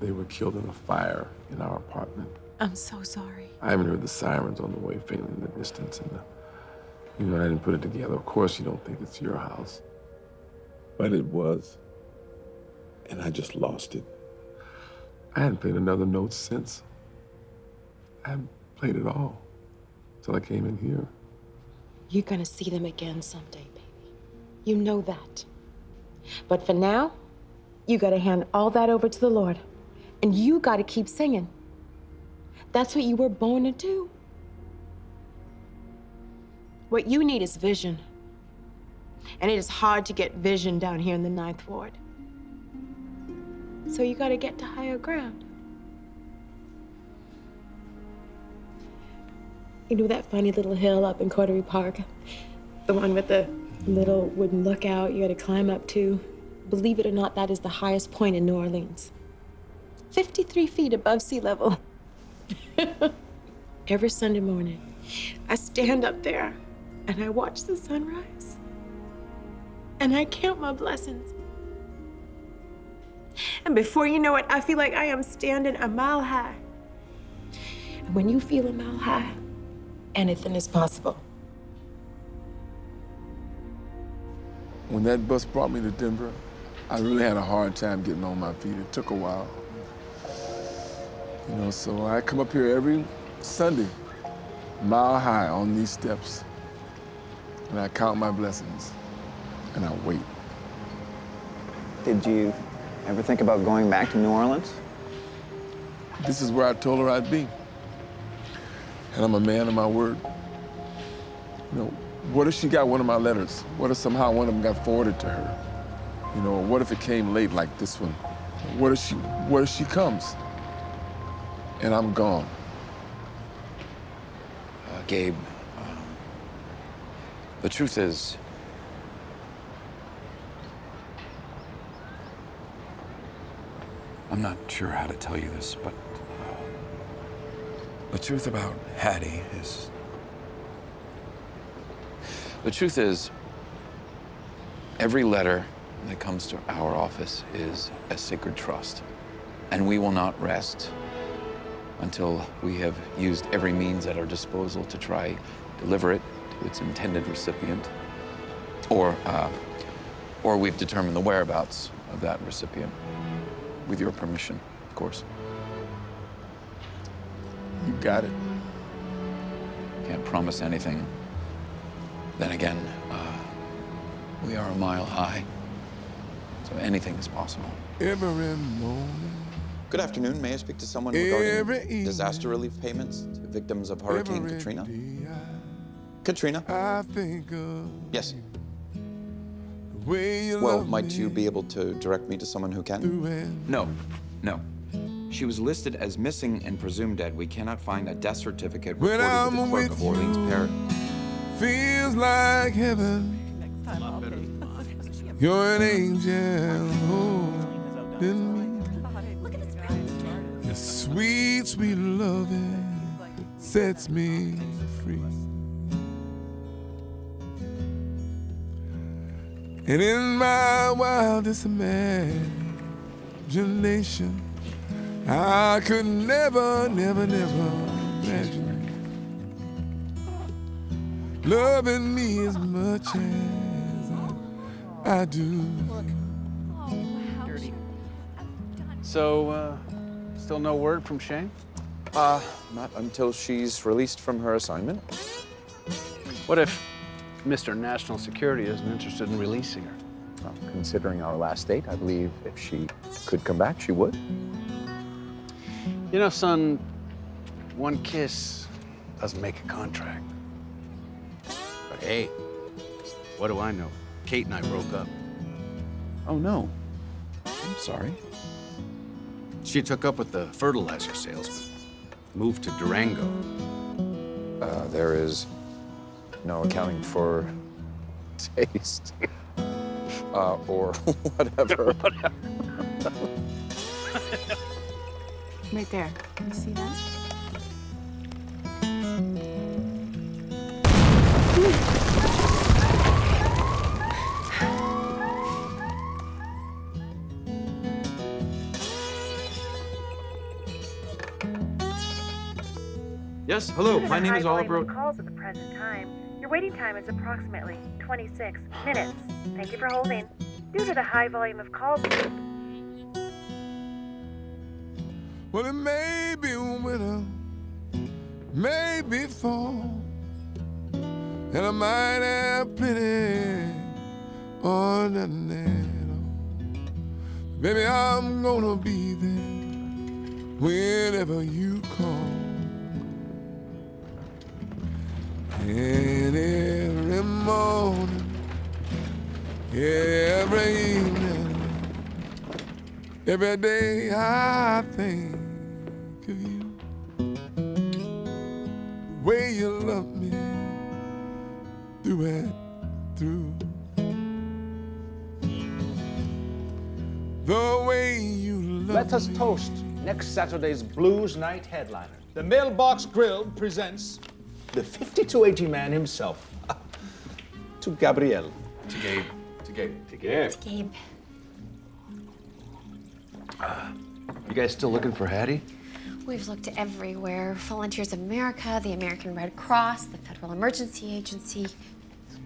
They were killed in a fire in our apartment. I'm so sorry. I haven't heard the sirens on the way failing in the distance, and you know, I didn't put it together. Of course you don't think it's your house. But it was. And I just lost it. I hadn't played another note since. I hadn't played it all till I came in here. You're gonna see them again someday, baby. You know that. But for now, you gotta hand all that over to the Lord. And you gotta keep singing. That's what you were born to do. What you need is vision. And it is hard to get vision down here in the 9th Ward. So you gotta get to higher ground. You know that funny little hill up in Cordery Park? The one with the little wooden lookout you gotta climb up to? Believe it or not, that is the highest point in New Orleans. 53 feet above sea level. Every Sunday morning, I stand up there and I watch the sunrise. And I count my blessings. And before you know it, I feel like I am standing a mile high. And when you feel a mile high, anything is possible. When that bus brought me to Denver, I really had a hard time getting on my feet. It took a while. You know, so I come up here every Sunday, mile high on these steps, and I count my blessings, and I wait. Did you Ever think about going back to New Orleans? This is where I told her I'd be. And I'm a man of my word. You know, what if she got one of my letters? What if somehow one of them got forwarded to her? You know, what if it came late like this one? What if she comes and I'm gone? Gabe, the truth is, I'm not sure how to tell you this, but the truth about Hattie is... The truth is, every letter that comes to our office is a sacred trust, and we will not rest until we have used every means at our disposal to try deliver it to its intended recipient, or we've determined the whereabouts of that recipient, with your permission, of course. You got it. Can't promise anything. Then again, we are a mile high, so anything is possible. Every morning. Good afternoon. May I speak to someone regarding disaster relief payments to victims of Hurricane Katrina? Katrina? I think of Yes. the way you Well, love might me. you be able to direct me to someone who can? No. She was listed as missing and presumed dead. We cannot find a death certificate When recorded I'm with the clerk with of Orleans Parish. Feels like heaven. You're an angel holding me. Your sweet, sweet loving sets me free. And in my wildest imagination, I could never, never, never imagine loving me as much as I do. So, still no word from Shane? Not until she's released from her assignment. What if Mr. National Security isn't interested in releasing her? Well, considering our last date, I believe if she could come back, she would. You know, son, one kiss doesn't make a contract. But hey, what do I know? Kate and I broke up. Oh, no. I'm sorry. She took up with the fertilizer salesman, moved to Durango. There is no accounting for taste. Or whatever. Right there. You see that? Yes, hello. My name is Oliver. Calls at the present time. Your waiting time is approximately 26 minutes. Thank you for holding. Due to the high volume of calls. Well, it may be winter, maybe fall, and I might have plenty or nothing at all. Baby, I'm gonna be there whenever you call. And every morning, every evening, every day I think of you. The way you love me through and through. The way you love Let us me. toast next Saturday's Blues Night headliner. The Mailbox Grill presents the 5280 man himself, to Gabrielle. To Gabe. Gabe. You guys still looking for Hattie? We've looked everywhere. Volunteers America, the American Red Cross, the Federal Emergency Agency.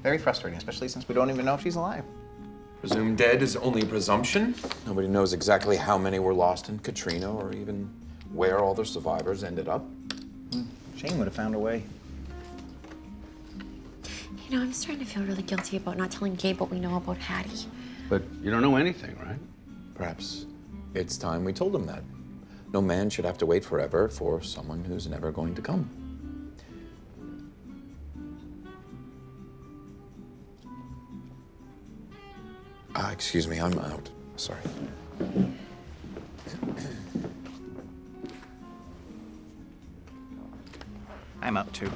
Very frustrating, especially since we don't even know if she's alive. Presumed dead is only a presumption. Nobody knows exactly how many were lost in Katrina or even where all the survivors ended up. Shane would have found a way. You know, I'm starting to feel really guilty about not telling Gabe what we know about Hattie. But you don't know anything, right? Perhaps it's time we told him that. No man should have to wait forever for someone who's never going to come. Excuse me, I'm out. Sorry. I'm out too.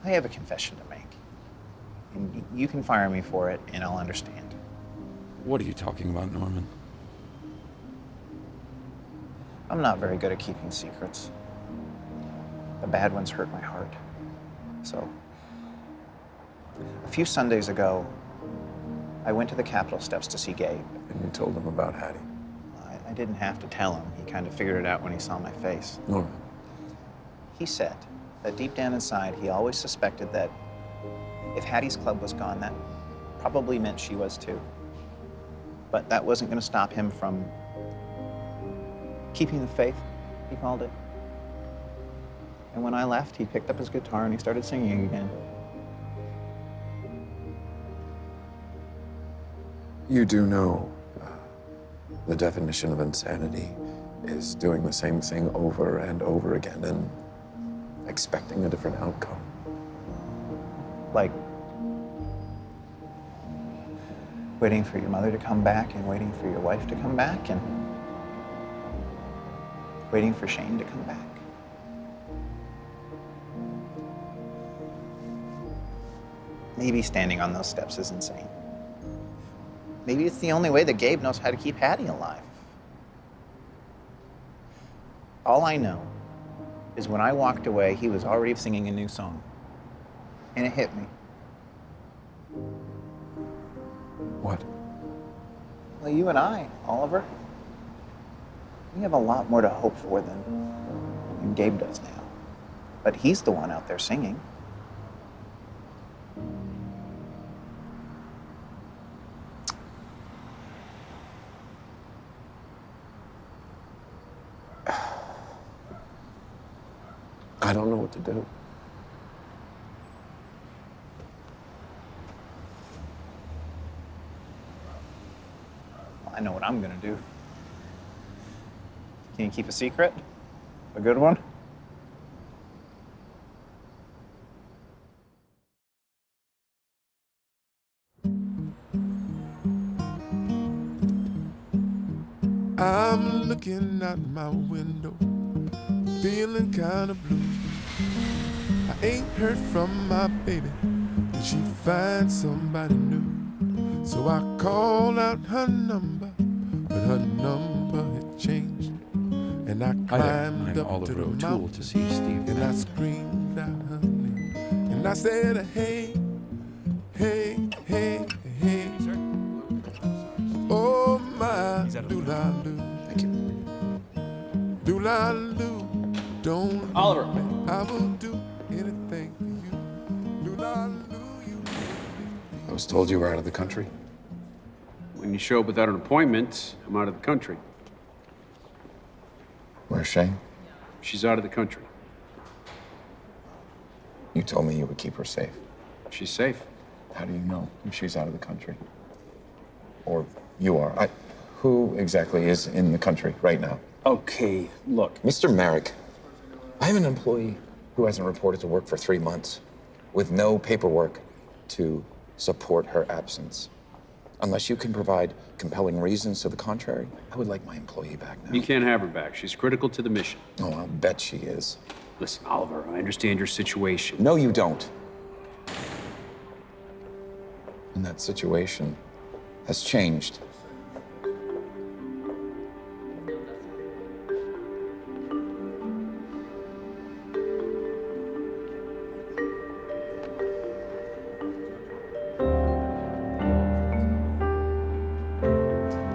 I have a confession to make. And you can fire me for it, and I'll understand. What are you talking about, Norman? I'm not very good at keeping secrets. The bad ones hurt my heart. So, a few Sundays ago, I went to the Capitol steps to see Gabe. And you told him about Hattie? I didn't have to tell him. He kind of figured it out when he saw my face. Norman. He said that deep down inside, he always suspected that if Hattie's club was gone, that probably meant she was too. But that wasn't going to stop him from keeping the faith, he called it. And when I left, he picked up his guitar and he started singing again. You do know the definition of insanity is doing the same thing over and over again and expecting a different outcome. Like waiting for your mother to come back and waiting for your wife to come back and waiting for Shane to come back. Maybe standing on those steps is insane. Maybe it's the only way that Gabe knows how to keep Hattie alive. All I know is when I walked away, he was already singing a new song. And it hit me. What? Well, you and I, Oliver, we have a lot more to hope for than Gabe does now. But he's the one out there singing. I don't know what to do. I know what I'm gonna do. Can you keep a secret? A good one? I'm looking out my window, feeling kind of blue. I ain't heard from my baby, but she finds somebody new. So I called out her number, but her number had changed. And I climbed up to the mountain to see Steve. and I screamed out her name. And I said, hey, hey, hey, hey. Oh my, do-la-loo. Thank you. Do-la-loo, don't Oliver. I will do anything for you. Do-la-loo, you. I was told you were out of the country. When you show up without an appointment, I'm out of the country. Where's Shane? She's out of the country. You told me you would keep her safe. She's safe. How do you know if she's out of the country? Or you are? Who exactly is in the country right now? Okay, look. Mr. Merrick, I have an employee who hasn't reported to work for 3 months with no paperwork to support her absence. Unless you can provide compelling reasons to the contrary, I would like my employee back now. You can't have her back. She's critical to the mission. Oh, I'll bet she is. Listen, Oliver, I understand your situation. No, you don't. And that situation has changed.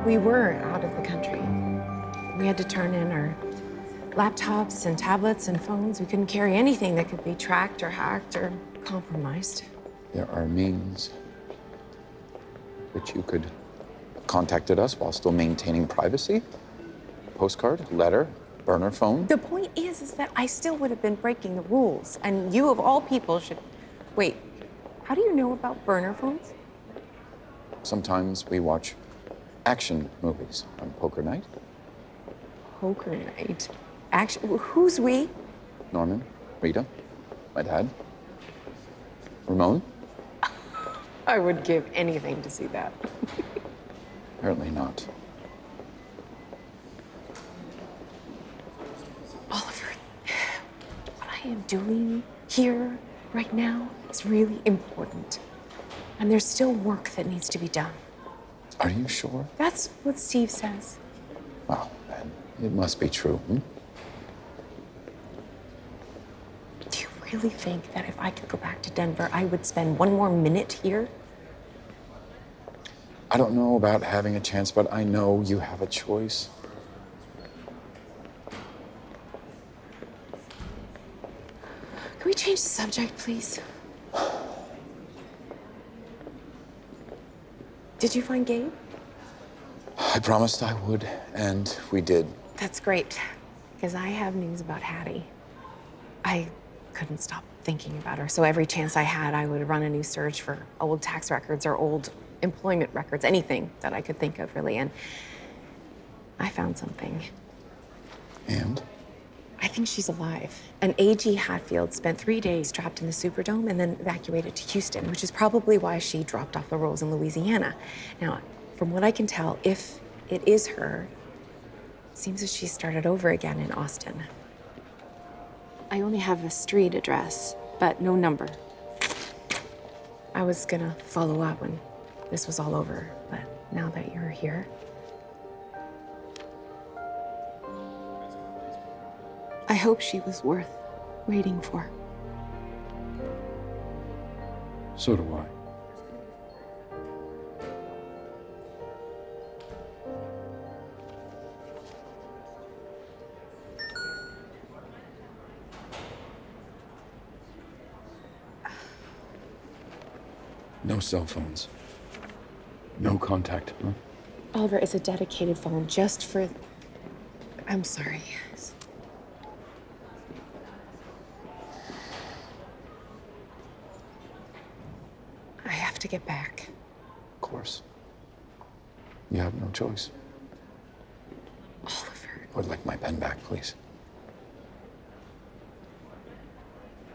We were out of the country. We had to turn in our laptops and tablets and phones. We couldn't carry anything that could be tracked or hacked or compromised. There are means which you could have contacted us while still maintaining privacy. Postcard, letter, burner phone. The point is that I still would have been breaking the rules, and you of all people should... Wait, how do you know about burner phones? Sometimes we watch action movies on poker night. Poker night? Action? Who's we? Norman, Rita, my dad, Ramon. I would give anything to see that. Apparently not. Oliver, what I am doing here right now is really important. And there's still work that needs to be done. Are you sure? That's what Steve says. Well, then it must be true. Do you really think that if I could go back to Denver, I would spend one more minute here? I don't know about having a chance, but I know you have a choice. Can we change the subject, please? Did you find Gabe? I promised I would, and we did. That's great, because I have news about Hattie. I couldn't stop thinking about her, so every chance I had, I would run a new search for old tax records or old employment records, anything that I could think of, really, and I found something. And? I think she's alive. And A.G. Hatfield spent 3 days trapped in the Superdome and then evacuated to Houston, which is probably why she dropped off the rolls in Louisiana. Now, from what I can tell, if it is her, it seems as she started over again in Austin. I only have a street address, but no number. I was gonna follow up when this was all over, but now that you're here, I hope she was worth waiting for. So do I. No cell phones. No contact, huh? Oliver, it's a dedicated phone just for... I'm sorry. I have to get back. Of course. You have no choice. Oliver. I would like my pen back, please.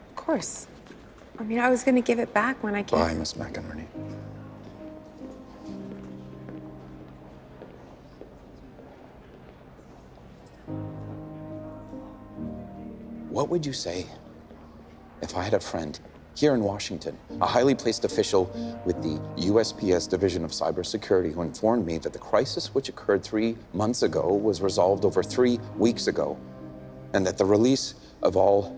Of course. I mean, I was gonna give it back when I came. Bye, Miss McInerney. What would you say if I had a friend here in Washington, a highly placed official with the USPS Division of Cybersecurity, who informed me that the crisis which occurred 3 months ago was resolved over 3 weeks ago, and that the release of all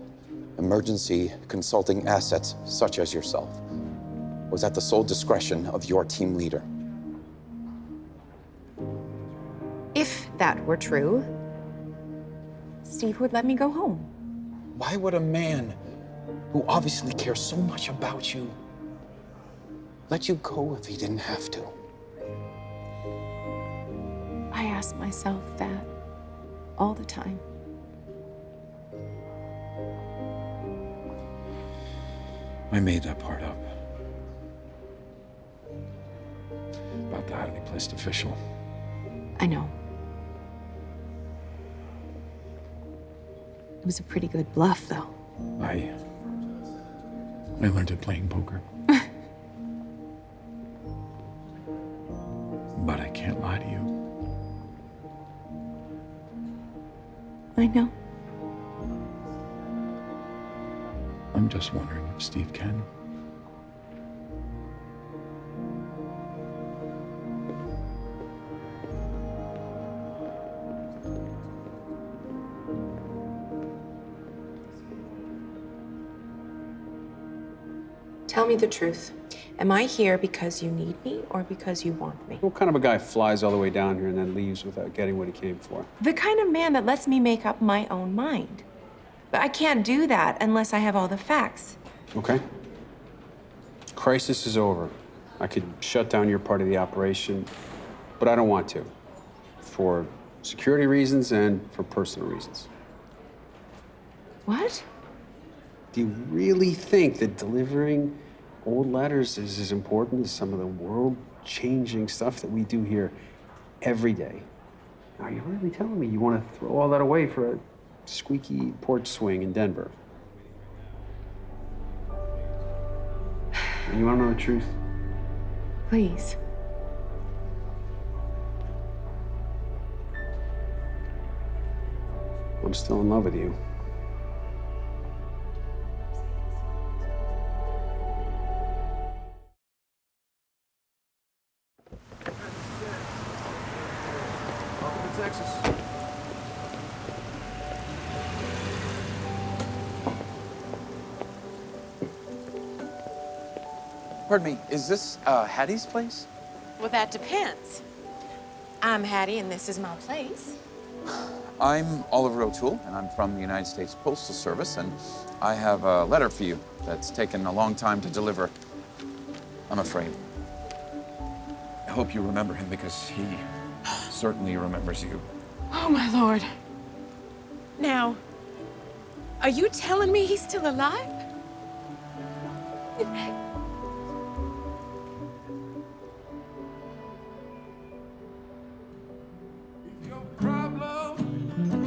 emergency consulting assets, such as yourself, was at the sole discretion of your team leader? If that were true, Steve would let me go home. Why would a man who obviously cares so much about you let you go if he didn't have to? I ask myself that all the time. I made that part up. About the highly placed official. I know. It was a pretty good bluff, though. I learned it playing poker. But I can't lie to you. I know. I'm just wondering if Steve can. Tell me the truth. Am I here because you need me or because you want me? What kind of a guy flies all the way down here and then leaves without getting what he came for? The kind of man that lets me make up my own mind. But I can't do that unless I have all the facts. Okay. crisis is over. I could shut down your part of the operation, but I don't want to. For security reasons and for personal reasons. What? Do you really think that delivering old letters is as important as some of the world-changing stuff that we do here every day? Are you really telling me you want to throw all that away for a squeaky porch swing in Denver? And you want to know the truth? Please. I'm still in love with you. Welcome to Texas. Pardon me, is this Hattie's place? Well, that depends. I'm Hattie, and this is my place. I'm Oliver O'Toole, and I'm from the United States Postal Service, and I have a letter for you that's taken a long time to deliver, I'm afraid. I hope you remember him, because he certainly remembers you. Oh, my Lord. Now, are you telling me he's still alive?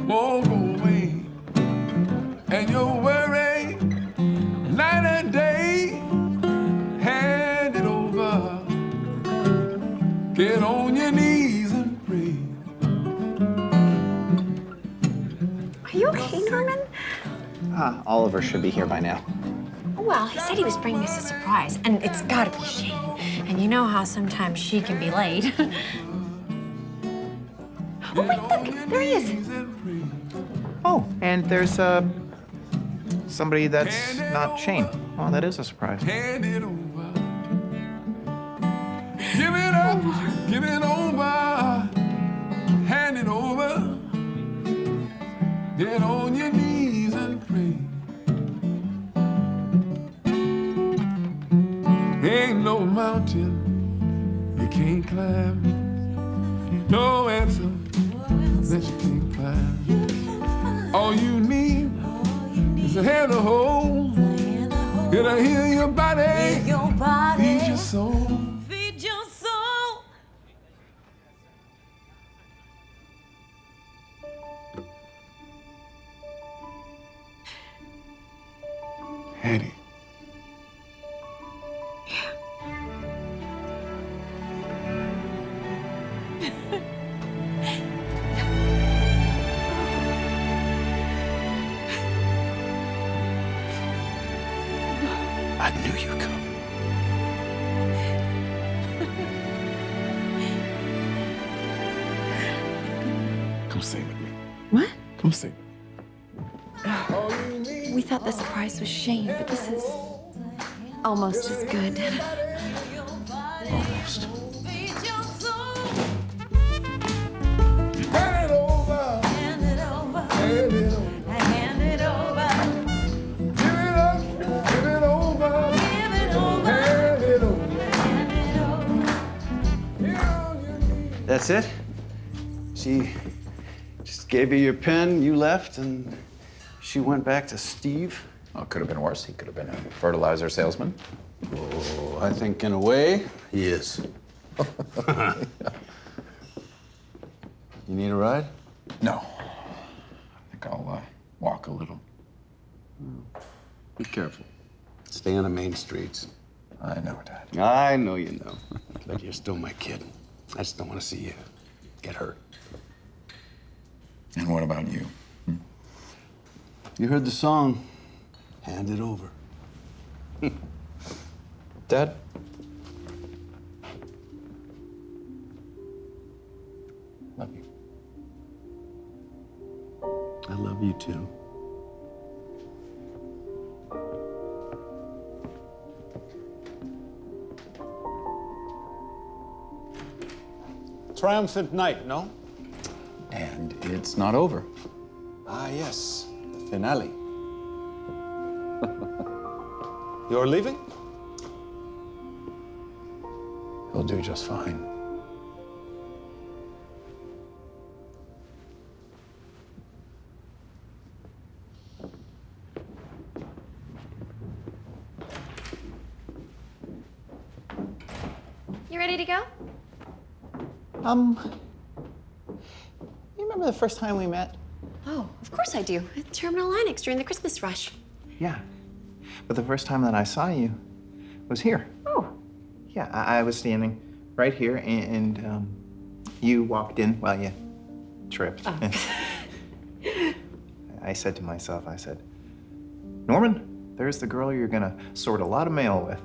Won't go away, and you're worried night and day. Hand it over, get on your knees and pray. Are you okay, Norman? Oliver should be here by now. Well, he said he was bringing us a surprise, and it's gotta be Shane. And you know how sometimes she can be late. Oh, wait, look, there he is. Oh, and there's somebody that's not Shane. Oh, that is a surprise. Hand it over, give it up, give it over, hand it over, get on your knees and pray. Ain't no mountain you can't climb, no answer that you can't climb. All you need is a hand to hold. Get to heal your body, feed your soul. Feed your soul. Hattie. I knew you'd come. Come stay with me. What? Come stay. We thought the surprise was Shane, but this is almost as good. Almost. Hand it over, hand it over, hand it over. Hand it over. Give it up, give it over, Give it over. hand it over. Hand it over. That's it? She just gave you your pen, you left, and she went back to Steve? Well, it could have been worse. He could have been a fertilizer salesman. Oh, I think in a way, he is. You need a ride? No. I think I'll walk a little. Be careful. Stay on the main streets. I know, Dad. I know you know. But you're still my kid. I just don't want to see you get hurt. And what about you? You heard the song, Hand It Over. Dad? Love you. I love you too. Triumphant night, no? And it's not over. Ah, yes, the finale. You're leaving? He'll do just fine. You ready to go? You remember the first time we met? Oh, of course I do. At Terminal Linux during the Christmas rush. Yeah. But the first time that I saw you was here. Oh. Yeah, I was standing right here, and you walked in while you tripped. Oh. I said to myself, I said, Norman, there's the girl you're gonna sort a lot of mail with.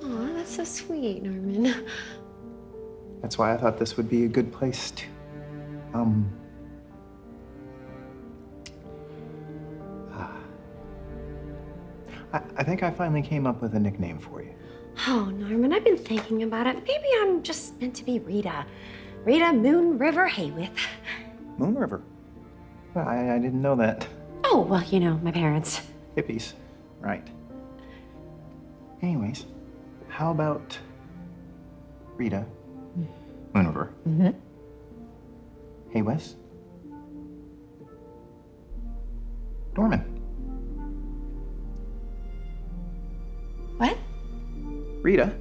Aw, that's so sweet, Norman. That's why I thought this would be a good place to, I think I finally came up with a nickname for you. Oh, Norman, I've been thinking about it. Maybe I'm just meant to be Rita. Rita Moon River Haywith. Moon River? I didn't know that. Oh, well, you know, my parents. Hippies, right. Anyways, how about Rita Moon River? Mm-hmm. Hey, Wes. Norman. What? Rita.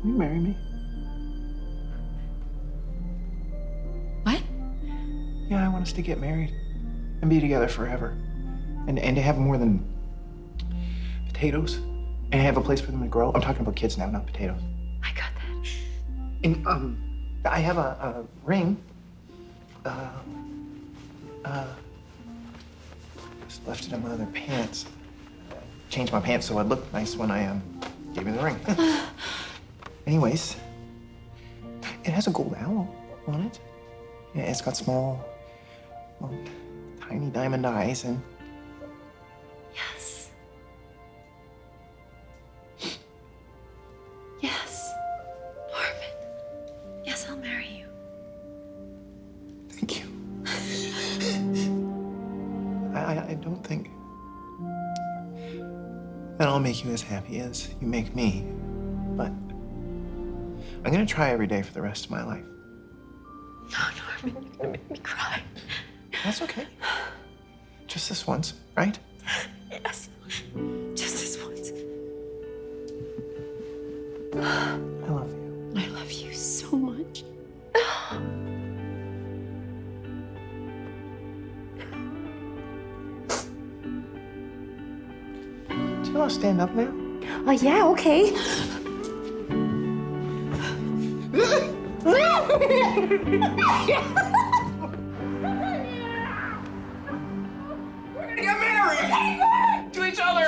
Will you marry me? What? Yeah, I want us to get married and be together forever. And to have more than potatoes and have a place for them to grow. I'm talking about kids now, not potatoes. I got that. And I have a ring. Just left it in my other pants. Changed my pants so I'd look nice when I gave you the ring. Anyways, it has a gold owl on it. Yeah, it's got small, well, tiny diamond eyes and. Yes. Yes. Norman. Yes, I'll marry you. Thank you. I don't think that I'll make you as happy as you make me, but I'm gonna try every day for the rest of my life. Oh, Norman, you're gonna make me cry. That's okay. Just this once, right? Yes. Just this once. I love you. I love you so much. Do you want to stand up now? Oh, yeah, okay. We're gonna get married to each other.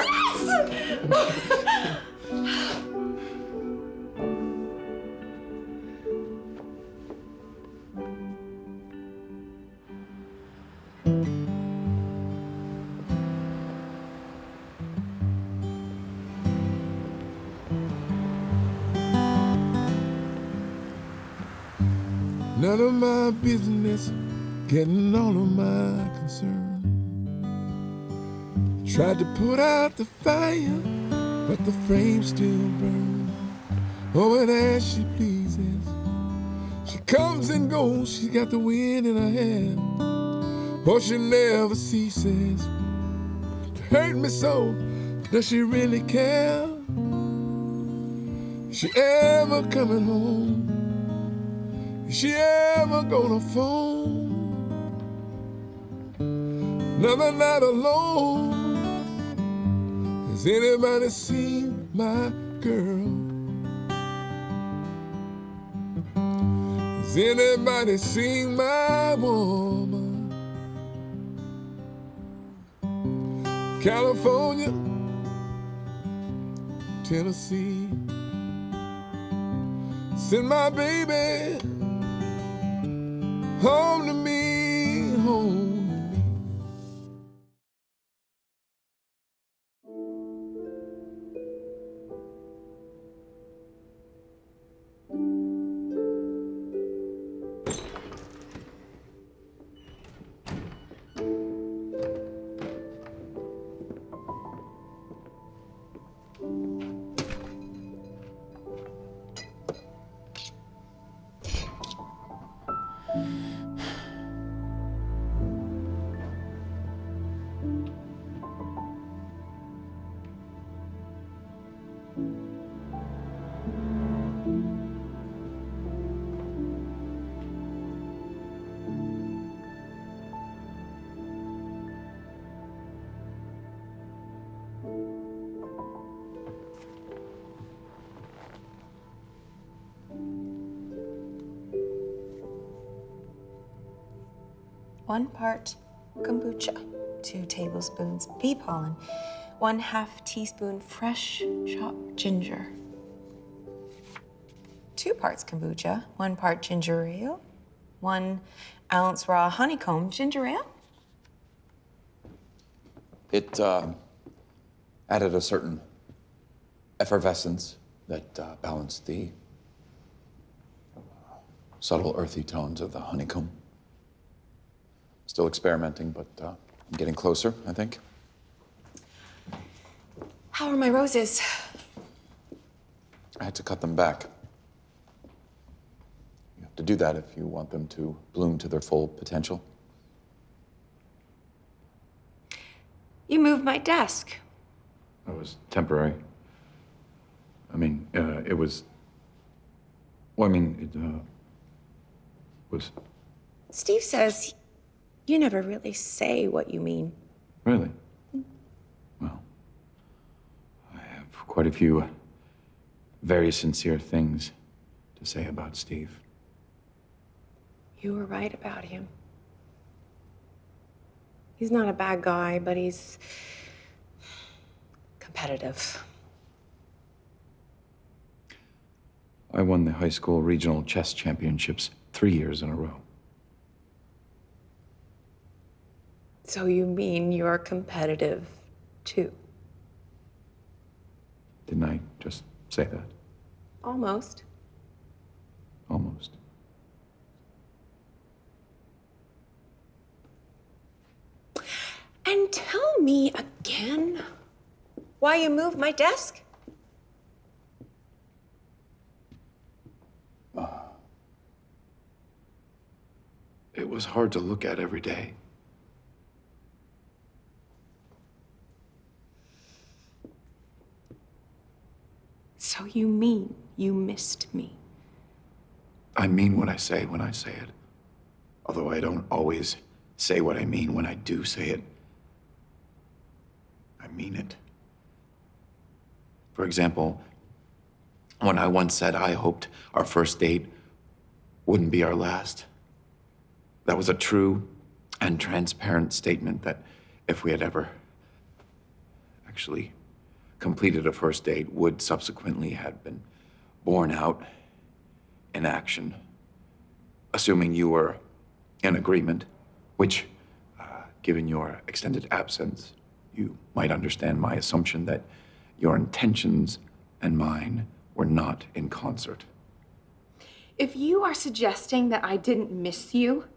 None of my business, getting all of my concern. Tried to put out the fire, but the flame still burns. Oh, and as she pleases, she comes and goes. She got the wind in her hair. Oh, she never ceases to hurt me so. Does she really care? Is she ever coming home? Is she ever gonna phone? Another night alone. Has anybody seen my girl? Has anybody seen my woman? California, Tennessee. Send my baby home to me, home. 1 part kombucha, 2 tablespoons bee pollen, 1/2 teaspoon fresh chopped ginger. 2 parts kombucha, 1 part ginger ale, 1 ounce raw honeycomb ginger ale. It added a certain effervescence that balanced the subtle earthy tones of the honeycomb. Still experimenting, but I'm getting closer, I think. How are my roses? I had to cut them back. You have to do that if you want them to bloom to their full potential. You moved my desk. It was temporary. I mean, it was. Well, I mean, it was. Steve says you never really say what you mean. Really? Well, I have quite a few very sincere things to say about Steve. You were right about him. He's not a bad guy, but he's competitive. I won the high school regional chess championships 3 years in a row. So you mean you're competitive, too? Didn't I just say that? Almost. Almost. And tell me again why you moved my desk? It was hard to look at every day. So you mean you missed me? I mean what I say when I say it. Although I don't always say what I mean when I do say it. I mean it. For example, when I once said I hoped our first date wouldn't be our last, that was a true and transparent statement that if we had ever actually completed a first date, would subsequently have been borne out in action, assuming you were in agreement, which, given your extended absence, you might understand my assumption that your intentions and mine were not in concert. If you are suggesting that I didn't miss you,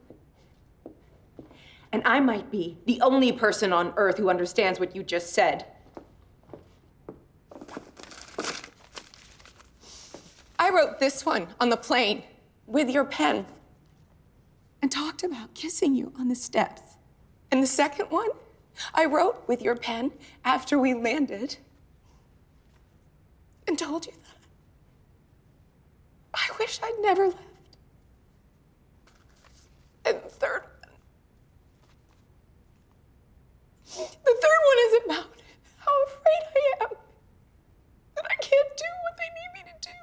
and I might be the only person on earth who understands what you just said, I wrote this one on the plane with your pen and talked about kissing you on the steps. And the second one, I wrote with your pen after we landed and told you that I wish I'd never left. And the third one is about how afraid I am that I can't do what they need me to do.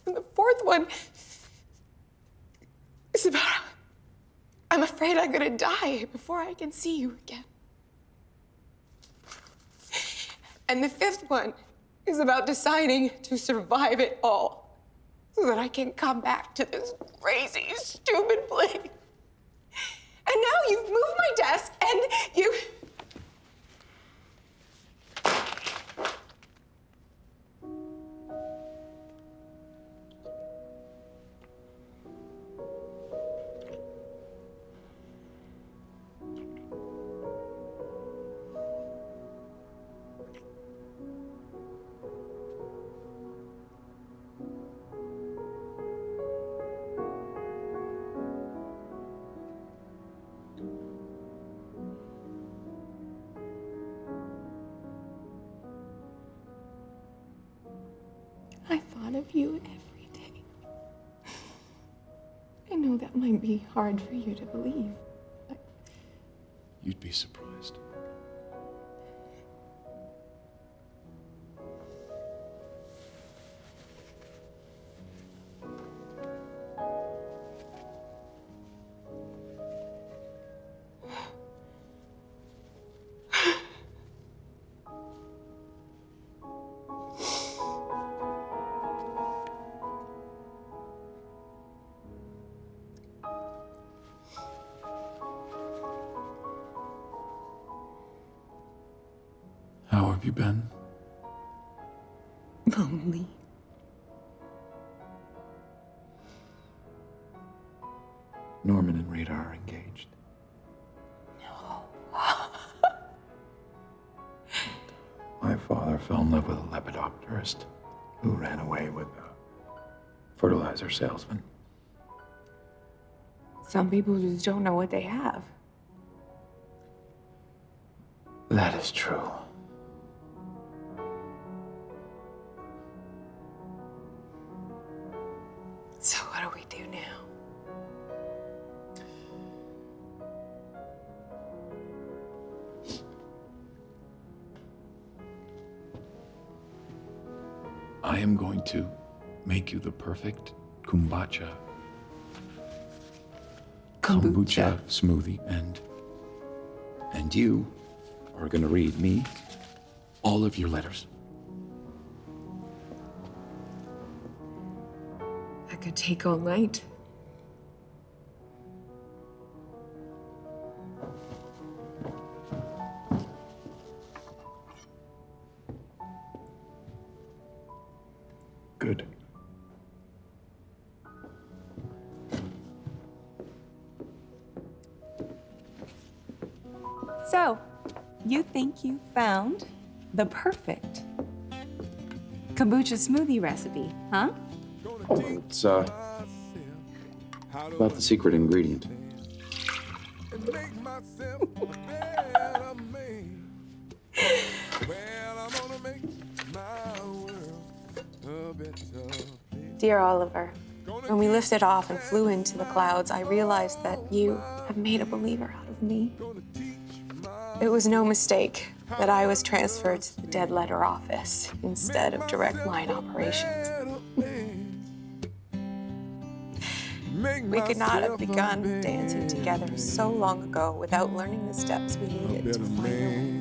And the fourth one is about how I'm afraid I'm gonna die before I can see you again. And the fifth one is about deciding to survive it all so that I can come back to this crazy, stupid place. And now you've moved my desk and you... I thought of you every day. I know that might be hard for you to believe. You'd be surprised. How have you been? Lonely. Norman and Rita are engaged. My father fell in love with a lepidopterist who ran away with a fertilizer salesman. Some people just don't know what they have. That is true. So what do we do now? I am going to make you the perfect kombucha smoothie, and you are going to read me all of your letters. That could take all night. Good. So, you think you found the perfect kombucha smoothie recipe, huh? Oh, it's about the secret ingredient. Dear Oliver, when we lifted off and flew into the clouds, I realized that you have made a believer out of me. It was no mistake that I was transferred to the dead letter office instead of direct line operations. We could not have begun dancing together so long ago without learning the steps we needed to find our way.